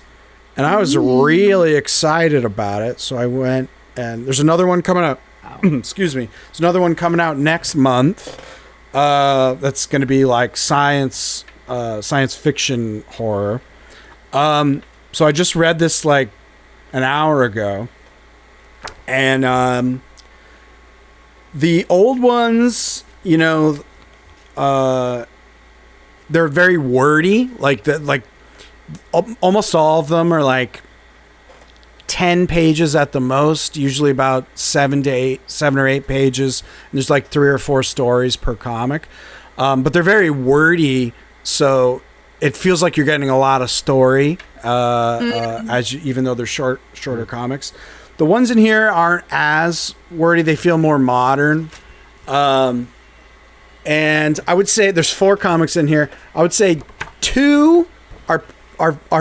and I was really excited about it. So I went, and there's another one coming out. Excuse me. There's another one coming out next month. That's going to be like science fiction horror. So I just read this like an hour ago, and the old ones, you know, they're very wordy. Like almost all of them are like 10 pages at the most, usually about 7 or 8 pages. And there's like 3 or 4 stories per comic. But they're very wordy, so it feels like you're getting a lot of story, even though they're shorter comics. The ones in here aren't as wordy. They feel more modern. And I would say there's 4 comics in here. I would say 2 are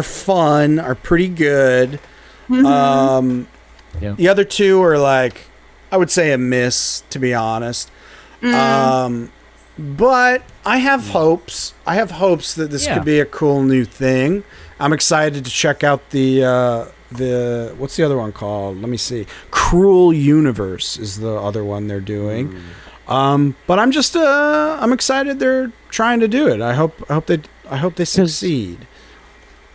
fun, are pretty good. The other 2 are like, I would say a miss, to be honest. But I have hopes. I have hopes that this could be a cool new thing. I'm excited to check out the what's the other one called? Let me see. Cruel Universe is the other one they're doing. But I'm just I'm excited they're trying to do it. I hope they succeed.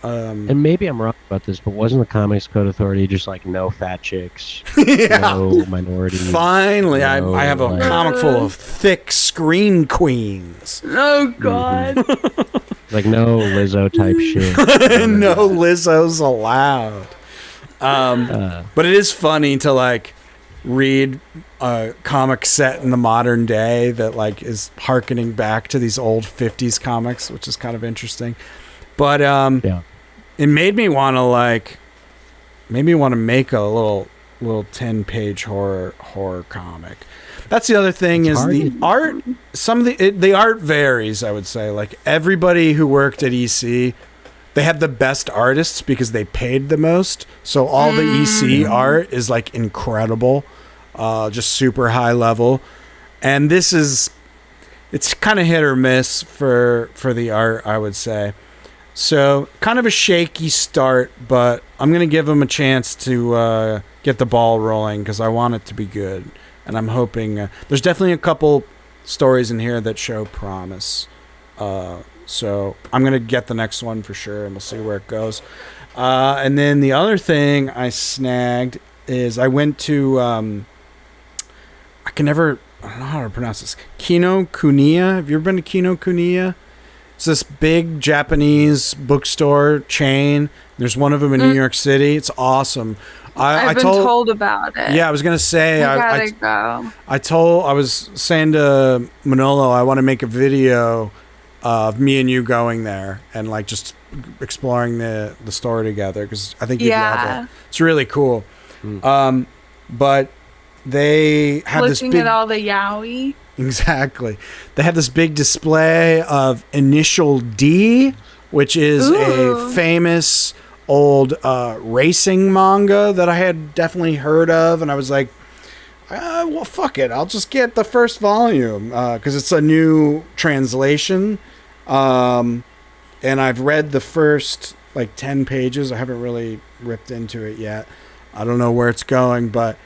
And maybe I'm wrong about this, but wasn't the Comics Code Authority just like no fat chicks, no minorities? Finally, I have a comic full of thick screen queens. Oh God! Like no Lizzo type shit. No Lizzos allowed. But it is funny to like read a comic set in the modern day that like is hearkening back to these old 50s comics, which is kind of interesting. But it made me want to make a little 10-page horror comic. That's the other thing, is the art. The art varies, I would say. Like everybody who worked at EC, they had the best artists because they paid the most. So all the EC art is like incredible, just super high level. And it's kind of hit or miss for the art, I would say. So kind of a shaky start, but I'm going to give them a chance to get the ball rolling because I want it to be good. And I'm hoping there's definitely a couple stories in here that show promise. So I'm going to get the next one for sure, and we'll see where it goes. And then the other thing I snagged is I went to, I don't know how to pronounce this, Kinokuniya. Have you ever been to Kinokuniya? It's this big Japanese bookstore chain. There's one of them in New York City. It's awesome. I've been told about it. Yeah, I was gonna say I go. I was saying to Manolo, I want to make a video of me and you going there and like just exploring the store together because I think you'd love it. It's really cool. But they had looking at all the yaoi. Exactly. They had this big display of Initial D, which is a famous old racing manga that I had definitely heard of. And I was like, well, fuck it. I'll just get the first volume because it's a new translation. And I've read the first like 10 pages. I haven't really ripped into it yet. I don't know where it's going, but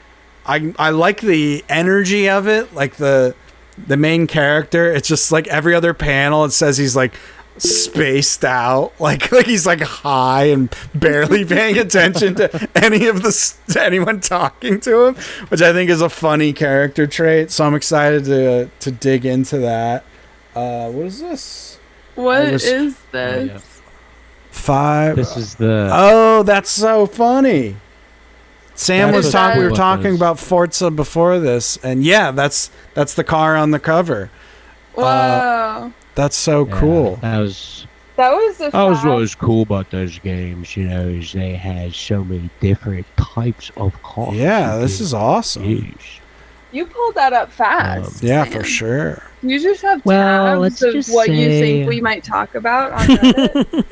I like the energy of it. Like the the main character, it's just like every other panel, it says he's like spaced out, like he's like high and barely paying attention to anyone talking to him, which I think is a funny character trait. So I'm excited to dig into that. What is this? What is this? Oh, yeah. 5. This is the. Oh, that's so funny. Sam was talking. We were talking about Forza before this, and yeah, that's the car on the cover. Whoa. That's so cool. That was what was cool about those games, is they had so many different types of cars. Yeah, this is awesome. You pulled that up fast. Yeah, Sam. for sure. You just have tabs of what you think we might talk about on Reddit.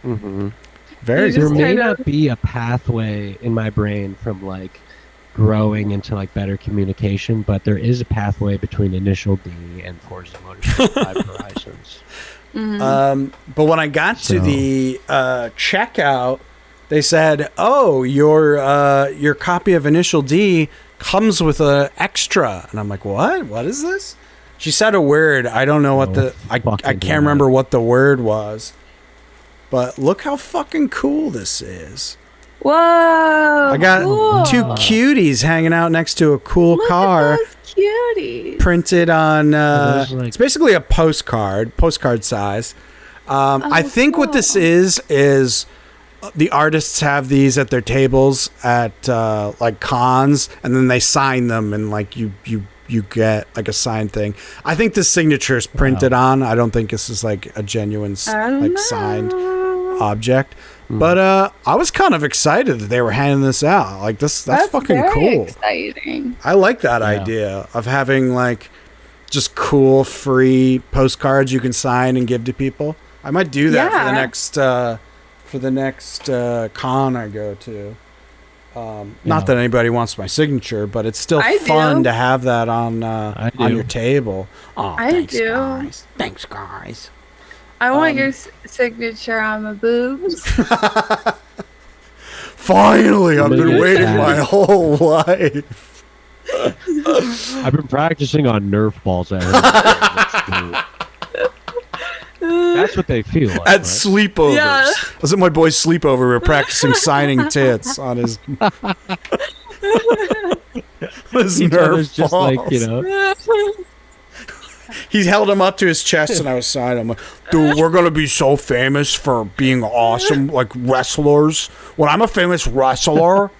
Mm-hmm. There may not be a pathway in my brain from like growing into like better communication, but there is a pathway between Initial D and Forza Motorsport 5 Horizons. Mm-hmm. But when I got to the checkout, they said, "Oh, your copy of Initial D comes with an extra," and I'm like, "What? What is this?" She said a word. I don't know what I can't remember what the word was. But look how fucking cool this is. Whoa! I got two cuties hanging out next to a cool car. Look at those cuties. Printed on, it's basically a postcard size. I think what this is the artists have these at their tables at like cons, and then they sign them, and like you get like a signed thing. I think this signature is printed on. I don't think this is like a genuine like signed object. But I was kind of excited that they were handing this out. Like that's fucking very cool. Exciting. I like that idea of having like just cool free postcards you can sign and give to people. I might do that for the next con I go to. Not that anybody wants my signature, but it's still fun to have that on your table. Oh, thanks, guys. Thanks, guys. I want your signature on my boobs. Finally, I've been waiting my whole life. I've been practicing on Nerf balls at home. That's what they feel like. At sleepovers. Yeah. I was at my boy's sleepover. We were practicing signing tits on his Nerf just balls. Like, He held him up to his chest, and I was signing. I'm like, dude, we're going to be so famous for being awesome, like wrestlers. When I'm a famous wrestler,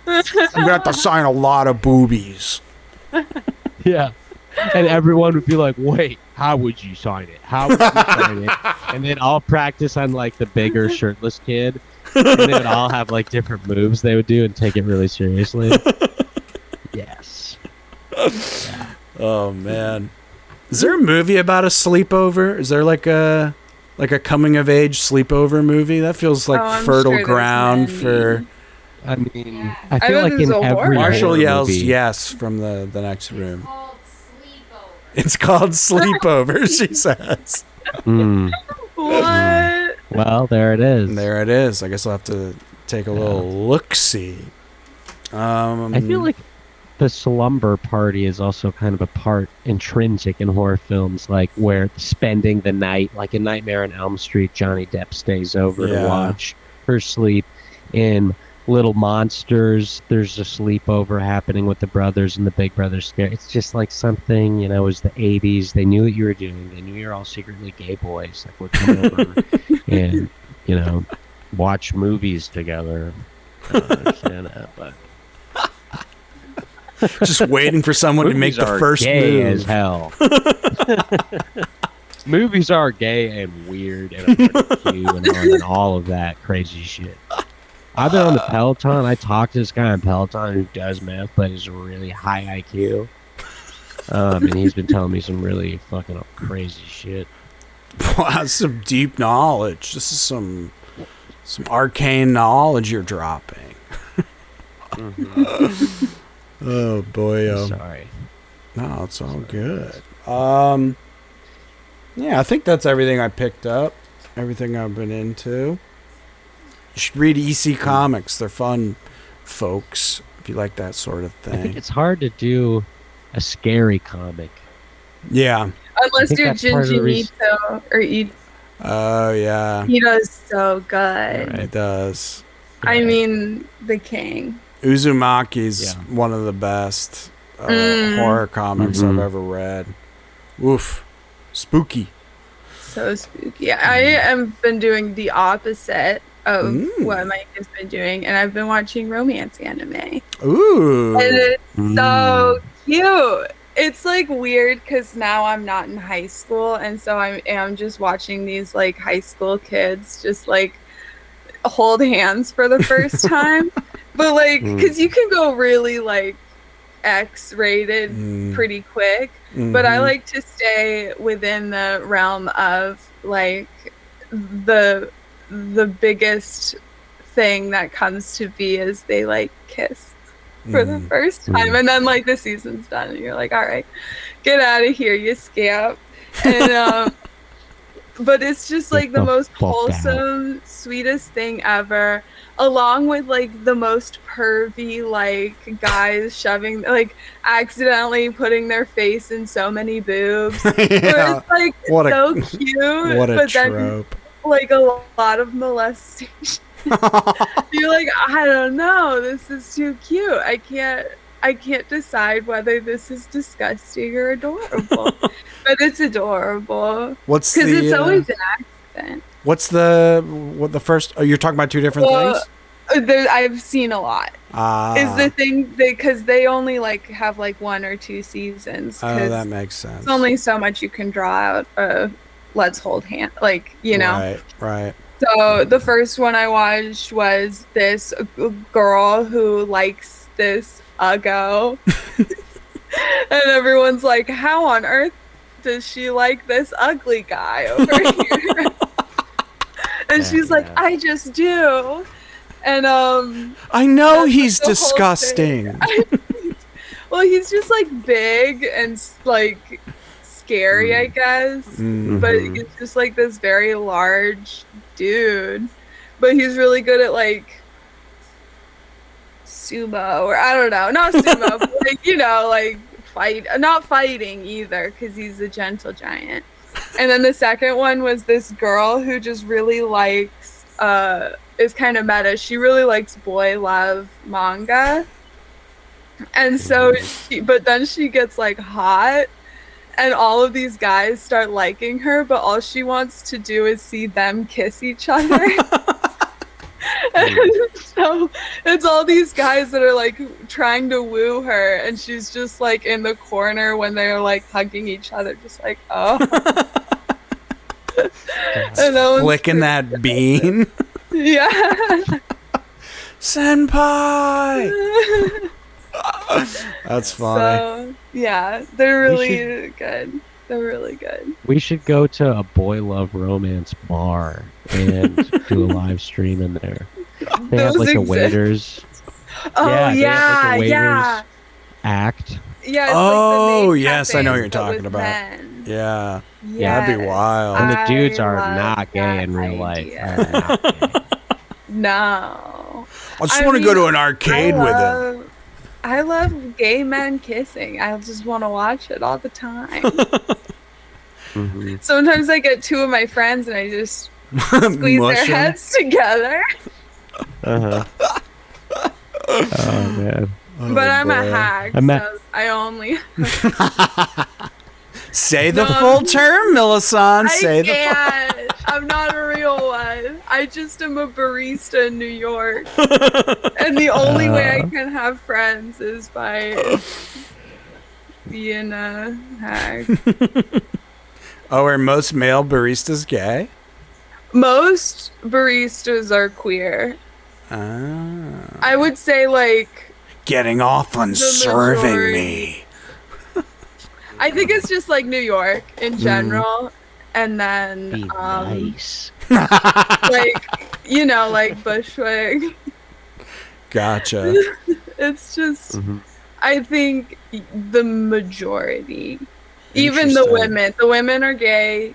I'm going to have to sign a lot of boobies. Yeah. And everyone would be like, wait, how would you sign it? How would you sign it? And then I'll practice on like the bigger shirtless kid. And they would all have like different moves they would do and take it really seriously. Yes. Yeah. Oh, man. Is there a movie about a sleepover? Is there like a coming of age sleepover movie? That feels like fertile ground for. I mean, I feel like in every Marshall yells movie, yes from the next room. It's called Sleepovers, she says. What? Well, there it is. There it is. I guess I'll have to take a little look-see. I feel like the slumber party is also kind of a part intrinsic in horror films, like where spending the night, like in Nightmare on Elm Street, Johnny Depp stays over to watch her sleep. In Little Monsters, there's a sleepover happening with the brothers and the big brother scare. It's just like something, it was the 80s. They knew what you were doing. They knew you were all secretly gay boys. Like, we're coming over and, watch movies together. I don't understand that, but... Just waiting for someone to make the first gay move. As hell. Movies are gay and weird and IQ and all of that crazy shit. I've been on the Peloton. I talked to this guy on Peloton who does math, but is really high IQ. And he's been telling me some really fucking crazy shit. Wow, that's some deep knowledge. This is some arcane knowledge you're dropping. Mm-hmm. Oh boy! Sorry. No, it's all good. Yeah, I think that's everything I picked up. Everything I've been into. You should read EC Comics. They're fun, folks. If you like that sort of thing. I think it's hard to do a scary comic Yeah. Unless you're Jinji Mito or Oh, yeah. He does so good. It does. I mean, the king. Uzumaki's one of the best horror comics I've ever read. Oof. Spooky. So spooky. I have been doing the opposite of what Mike has been doing, and I've been watching romance anime. Ooh. And it's so cute. It's like weird because now I'm not in high school, and so I am just watching these like high school kids just like hold hands for the first time. But like, because you can go really like X-rated pretty quick, but I like to stay within the realm of like the biggest thing that comes to be is they like kiss for the first time, and then like the season's done and you're like, all right, get out of here, you scamp. And but it's just like the most wholesome, sweetest thing ever, along with like the most pervy like guys shoving, like accidentally putting their face in so many boobs. It's like so cute, what a but trope. Then like a lot of molestation. You're like, I don't know, this is too cute. I can't decide whether this is disgusting or adorable. But it's adorable. Because it's always an accident. What's the first? Oh, you're talking about two different things? I've seen a lot. Is the thing because they only like have like 1 or 2 seasons. Oh, that makes sense. It's only so much you can draw out of let's hold hand, like, you know. Right. So the first one I watched was this girl who likes this Uggo. And everyone's like, how on earth does she like this ugly guy over here? And she's like, I just do. And I know he's disgusting. Well, he's just like big and like scary, I guess. But he's just like this very large dude. But he's really good at like sumo, or I don't know, not sumo, but like, you know, like not fighting either, because he's a gentle giant. And then the second one was this girl who just really likes is kind of meta. She really likes boy love manga. And so but then she gets like hot and all of these guys start liking her, but all she wants to do is see them kiss each other. And so it's all these guys that are like trying to woo her, and she's just like in the corner when they're like hugging each other, just like, oh. And flicking that bean. Yeah. Senpai. That's funny. So, yeah, they're really good. They're really good. We should go to a boy love romance bar and do a live stream in there. They have like a waiters. Oh yeah, like yeah. Act. Yeah. It's oh like yes, I know what you're talking about. Men. Yeah. Yes. That'd be wild. And the dudes are not gay in real life. No. I just want to go to an arcade with him. I love gay men kissing. I just want to watch it all the time. Sometimes I get 2 of my friends and I just squeeze their heads together. Oh man. But I'm a hag, so I only... Say the full term, Millicent. Say the full... I'm not a real one. I just am a barista in New York. And the only way I can have friends is by being a hag. Oh, are most male baristas gay? Most baristas are queer. I would say like... Getting off on serving me. I think it's just like New York in general, and then nice. like, you know, like Bushwick. Gotcha. It's just I think the majority, even the women are gay,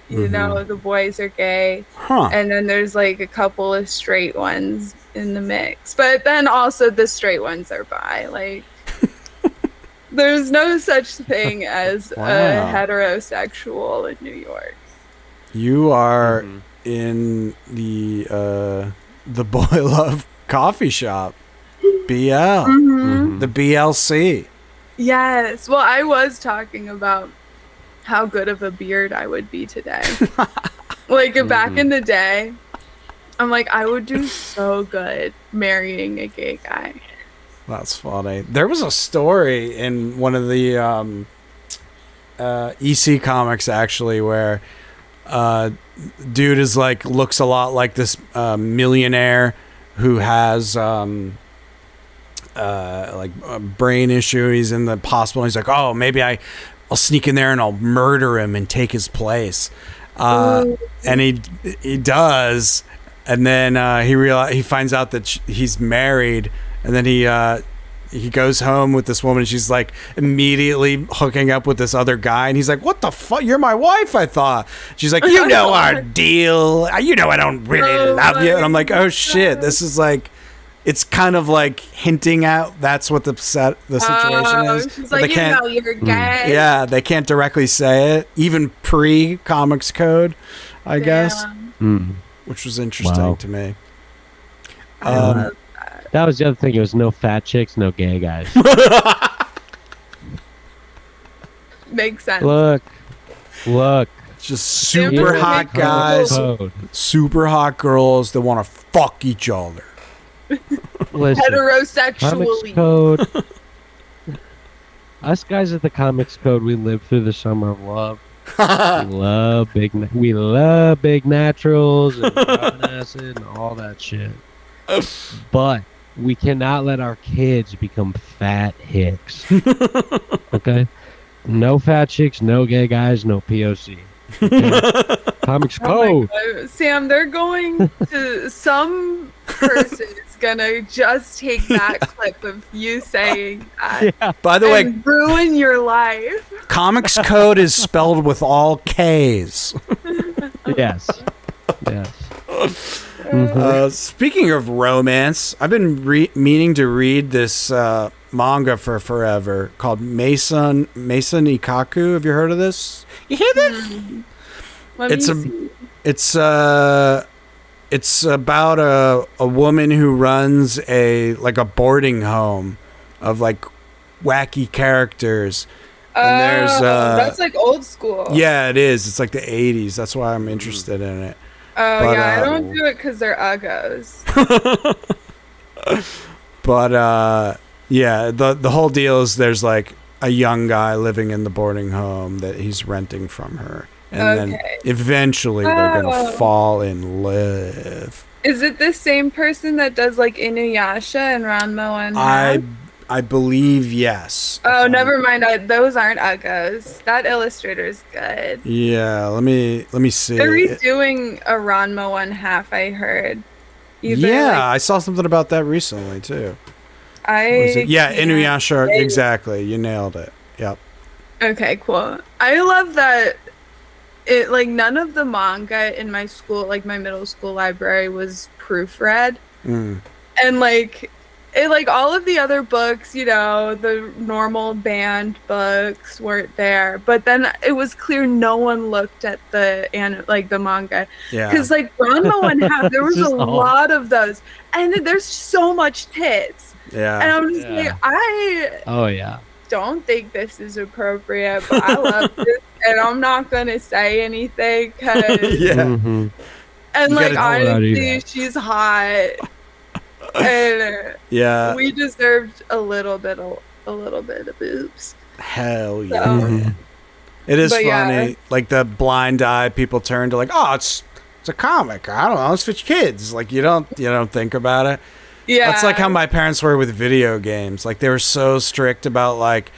you know, the boys are gay, and then there's like a couple of straight ones in the mix, but then also the straight ones are bi, like There's no such thing as Wow. a heterosexual in New York. You are in the Boy Love coffee shop, BL, the BLC. Yes. Well, I was talking about how good of a beard I would be today. Like back in the day, I'm like, I would do so good marrying a gay guy. That's funny. There was a story in one of the EC comics actually where dude is like looks a lot like this millionaire who has like a brain issue. He's in the hospital. He's like, oh, maybe I'll sneak in there and I'll murder him and take his place. And he does, and then he finds out that he's married, and then he goes home with this woman, and she's like immediately hooking up with this other guy, and he's like, what the fuck, you're my wife, I thought. She's like, you know our deal, you know I don't really love you. And I'm like, oh shit, this is like, it's kind of like hinting at that's what the situation is. She's like, you know you're gay. Yeah, they can't directly say it, even pre-comics code, I guess, which was interesting to me. That was the other thing. It was no fat chicks, no gay guys. Makes sense. Look. Just super hot guys, super hot girls that want to fuck each other. Listen, heterosexually. Comics Code. Us guys at the Comics Code, we live through the summer of love. We love big naturals and acid and all that shit. But we cannot let our kids become fat hicks. Okay? No fat chicks, no gay guys, no POC. Okay? Comics Code. Sam, they're going to some person is gonna just take that clip of you saying that. Yeah. By the way, ruin your life. Comics Code is spelled with all K's. Yes. Speaking of romance, I've been meaning to read this manga for forever called Maison Ikkoku. Have you heard of this? You hear this? It's about a woman who runs a boarding home of like wacky characters. And there's that's like old school. Yeah, it is. It's like the 80s. That's why I'm interested in it. Oh, but, I don't do it because they're uggos. But yeah, the whole deal is there's like a young guy living in the boarding home that he's renting from her. And then eventually they're going to fall in love. Is it the same person that does like Inuyasha and Ranma and I believe yes. Oh, never mind. Those aren't uggos. That illustrator's good. Yeah, let me see. They're redoing a Ranma 1/2, I heard. I saw something about that recently too. Inuyasha, exactly. You nailed it. Yep. Okay, cool. I love that it like none of the manga in my school, like my middle school library, was proofread. And like it, like all of the other books, you know, the normal banned books weren't there, but then it was clear no one looked at the manga. Yeah, because like Ranma 1/2, there was a lot of those, and there's so much tits. Yeah, and I'm just like, I don't think this is appropriate, but I love this, and I'm not gonna say anything because and like honestly, she's hot. And we deserved a little bit of boobs. Hell yeah! So, it is funny. Yeah. Like the blind eye people turn to like, oh, it's a comic. I don't know. It's for kids. Like you don't think about it. Yeah, that's like how my parents were with video games. Like they were so strict about like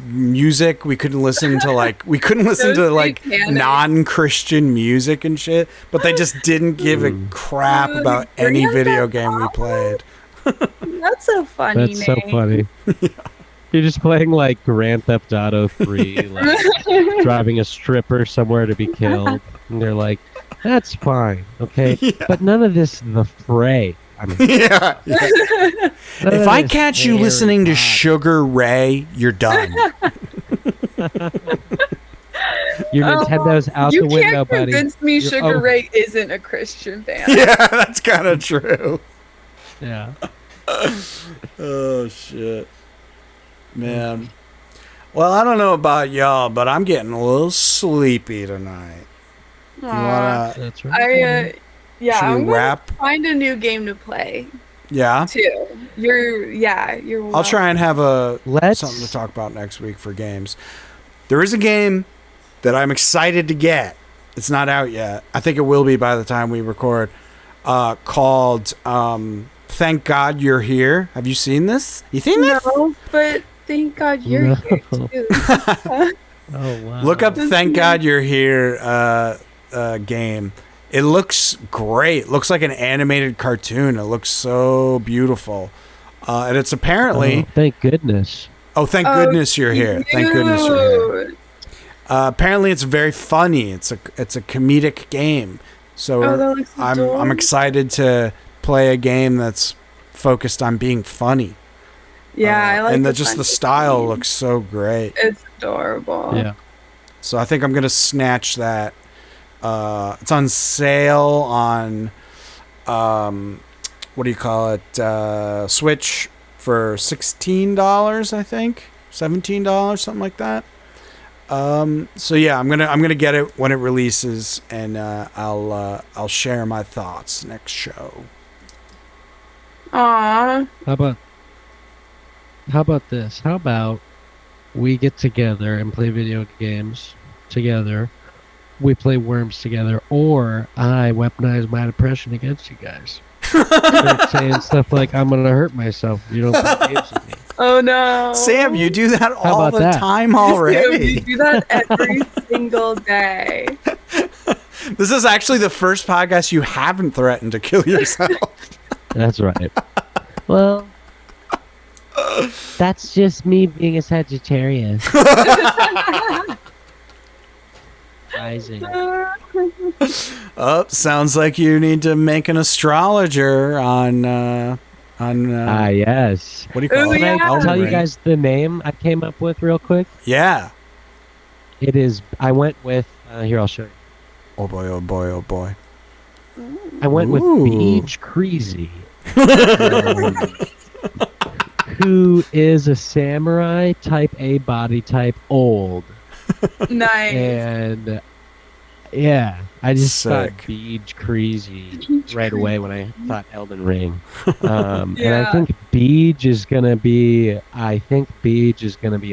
music. We couldn't listen to non-Christian music and shit, but they just didn't give a crap about any video game we played. That's so funny. That's so funny. You're just playing like Grand Theft Auto 3, like driving a stripper somewhere to be killed, and they're like, that's fine, okay, but none of this The Fray. I mean, Yeah. If I catch you listening to Sugar Ray, you're done. Your Nintendo's out the window, buddy. You can't convince me Sugar Ray isn't a Christian band. Yeah, that's kind of true. Yeah. Oh, shit. Man. Well, I don't know about y'all, but I'm getting a little sleepy tonight. You wanna? That's right. I'm gonna find a new game to play. Yeah. Too. You're. I'll try and have something to talk about next week for games. There is a game that I'm excited to get. It's not out yet. I think it will be by the time we record. Called Thank God You're Here. Have you seen this? You seen this? No, but thank God you're here too. Oh wow! Look up Thank God You're Here game. It looks great. Looks like an animated cartoon. It looks so beautiful. And it's apparently... thank goodness. Oh, thank goodness you're here. Thank goodness you're here. Apparently it's very funny. It's a comedic game. So I'm excited to play a game that's focused on being funny. Yeah, I like and just the style looks so great. It's adorable. Yeah. So I think I'm gonna snatch that. It's on sale on what do you call it? Switch for $16, I think. $17, something like that. So yeah, I'm gonna get it when it releases, and I'll share my thoughts next show. Aww. How about this? How about we get together and play video games together? We play Worms together, or I weaponize my depression against you guys. Start saying stuff like, I'm gonna hurt myself if you don't play games with me. Oh no. Sam, you do that all the time already. You do that every single day. This is actually the first podcast you haven't threatened to kill yourself. That's right. Well, that's just me being a Sagittarius. Rising. Oh, sounds like you need to make an astrologer on yes. What do you call it? Can I tell you guys the name I came up with real quick? Yeah. It is, I went with, here, I'll show you. Oh boy, oh boy, oh boy. I went with Beach Creasy. Who is a samurai, type A body type, old. Nice. And yeah, I just Sick. thought Beach Creasy right away when I thought Elden Ring. And I think Beach is gonna be a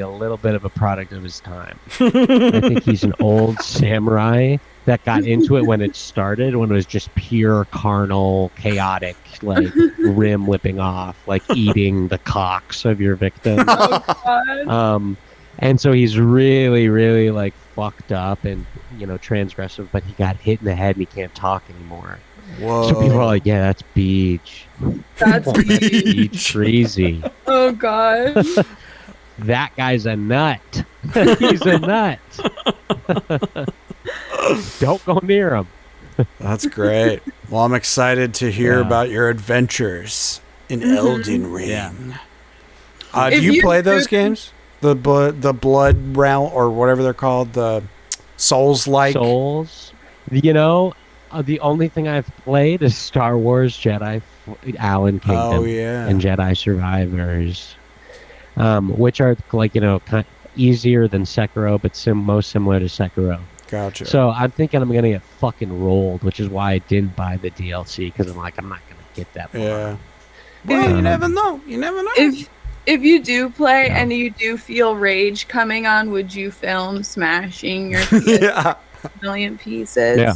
little bit of a product of his time. I think he's an old samurai that got into it when it started, when it was just pure carnal, chaotic, like rim whipping off, like eating the cocks of your victims. Oh, God. And so he's really, really like fucked up and, you know, transgressive, but he got hit in the head and he can't talk anymore. Whoa. So people are like, yeah, that's Beach. That's Beach Creasy. Oh God. That guy's a nut. He's a nut. Don't go near him. That's great. Well, I'm excited to hear about your adventures in Elden Ring. Yeah. Do you play those games? The Blood Realm, or whatever they're called, the Souls-like? Souls. You know, the only thing I've played is Star Wars Jedi Allen Kingdom and Jedi Survivors, which are, like, you know, kind of easier than Sekiro, but most similar to Sekiro. Gotcha. So I'm thinking I'm going to get fucking rolled, which is why I didn't buy the DLC, because I'm like, I'm not going to get that far. Yeah. Well, you never know. You never know. If you do play and you do feel rage coming on, would you film smashing your PS million pieces? Yeah.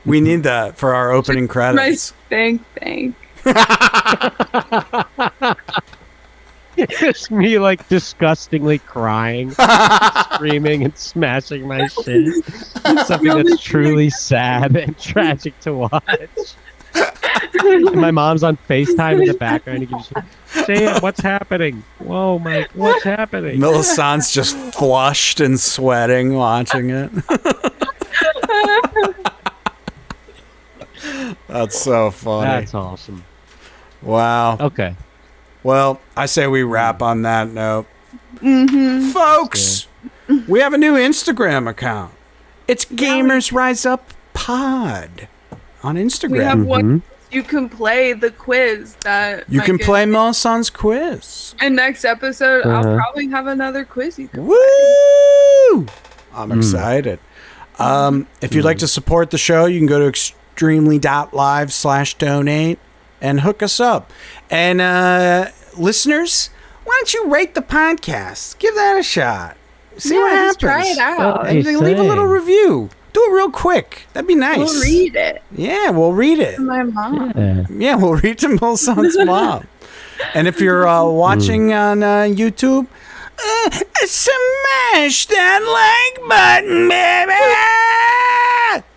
We need that for our opening credits. Thank. It's me, like, disgustingly crying, screaming, and smashing my shit. Something that's truly sad and tragic to watch. And my mom's on FaceTime in the background. You can just say it. What's happening? Whoa, Mike, what's happening? Millicent's just flushed and sweating watching it. That's so funny. That's awesome. Wow. Okay. Well, I say we wrap on that note. Mm-hmm. Folks, we have a new Instagram account. It's Gamers Rise Up Pod on Instagram. We have one. You can play the quiz that you can play Maison's quiz. And next episode, I'll probably have another quiz you can Woo! I'm excited. If you'd like to support the show, you can go to extremely.live/donate and hook us up. And listeners, why don't you rate the podcast? Give that a shot. See what happens. Try it out. And leave a little review. Do it real quick. That'd be nice. We'll read it. Yeah, we'll read it. To my mom. Yeah, we'll read to Maison's mom. And if you're watching on YouTube, smash that like button, baby.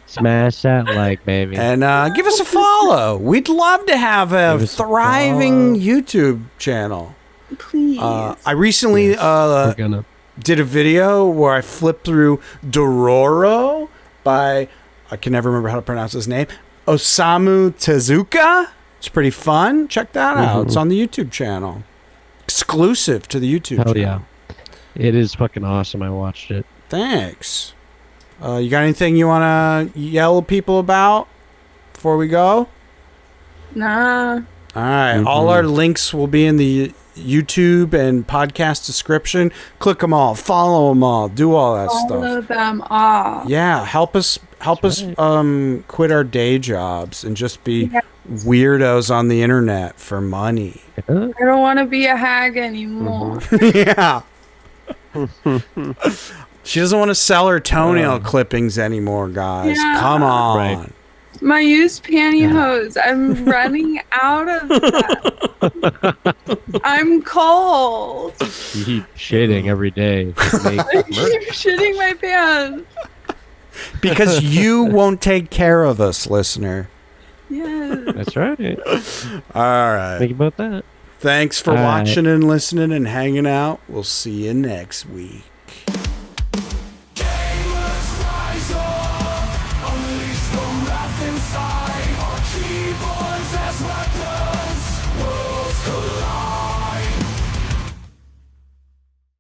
Smash that like, baby. And give us a follow. We'd love to have a thriving YouTube channel. Please. I recently We're gonna. did a video where I flipped through Dororo by, I can never remember how to pronounce his name, Osamu Tezuka. It's pretty fun. Check that out. It's on the YouTube channel. Exclusive to the YouTube channel. Yeah. It is fucking awesome. I watched it. Thanks. You got anything you want to yell at people about before we go? Nah. All right. All our links will be in the YouTube and podcast description. Click them all. Follow them all. Do all that stuff. Follow them all. Yeah. Help us quit our day jobs and just be weirdos on the internet for money. I don't want to be a hag anymore. Yeah. She doesn't want to sell her toenail clippings anymore, guys. Yeah. Come on. Right. My used pantyhose. I'm running out of them. I'm cold. You keep shitting every day. I keep shitting my pants. Because you won't take care of us, listener. Yes. That's right. All right. Think about that. Thanks for All right. watching and listening and hanging out. We'll see you next week.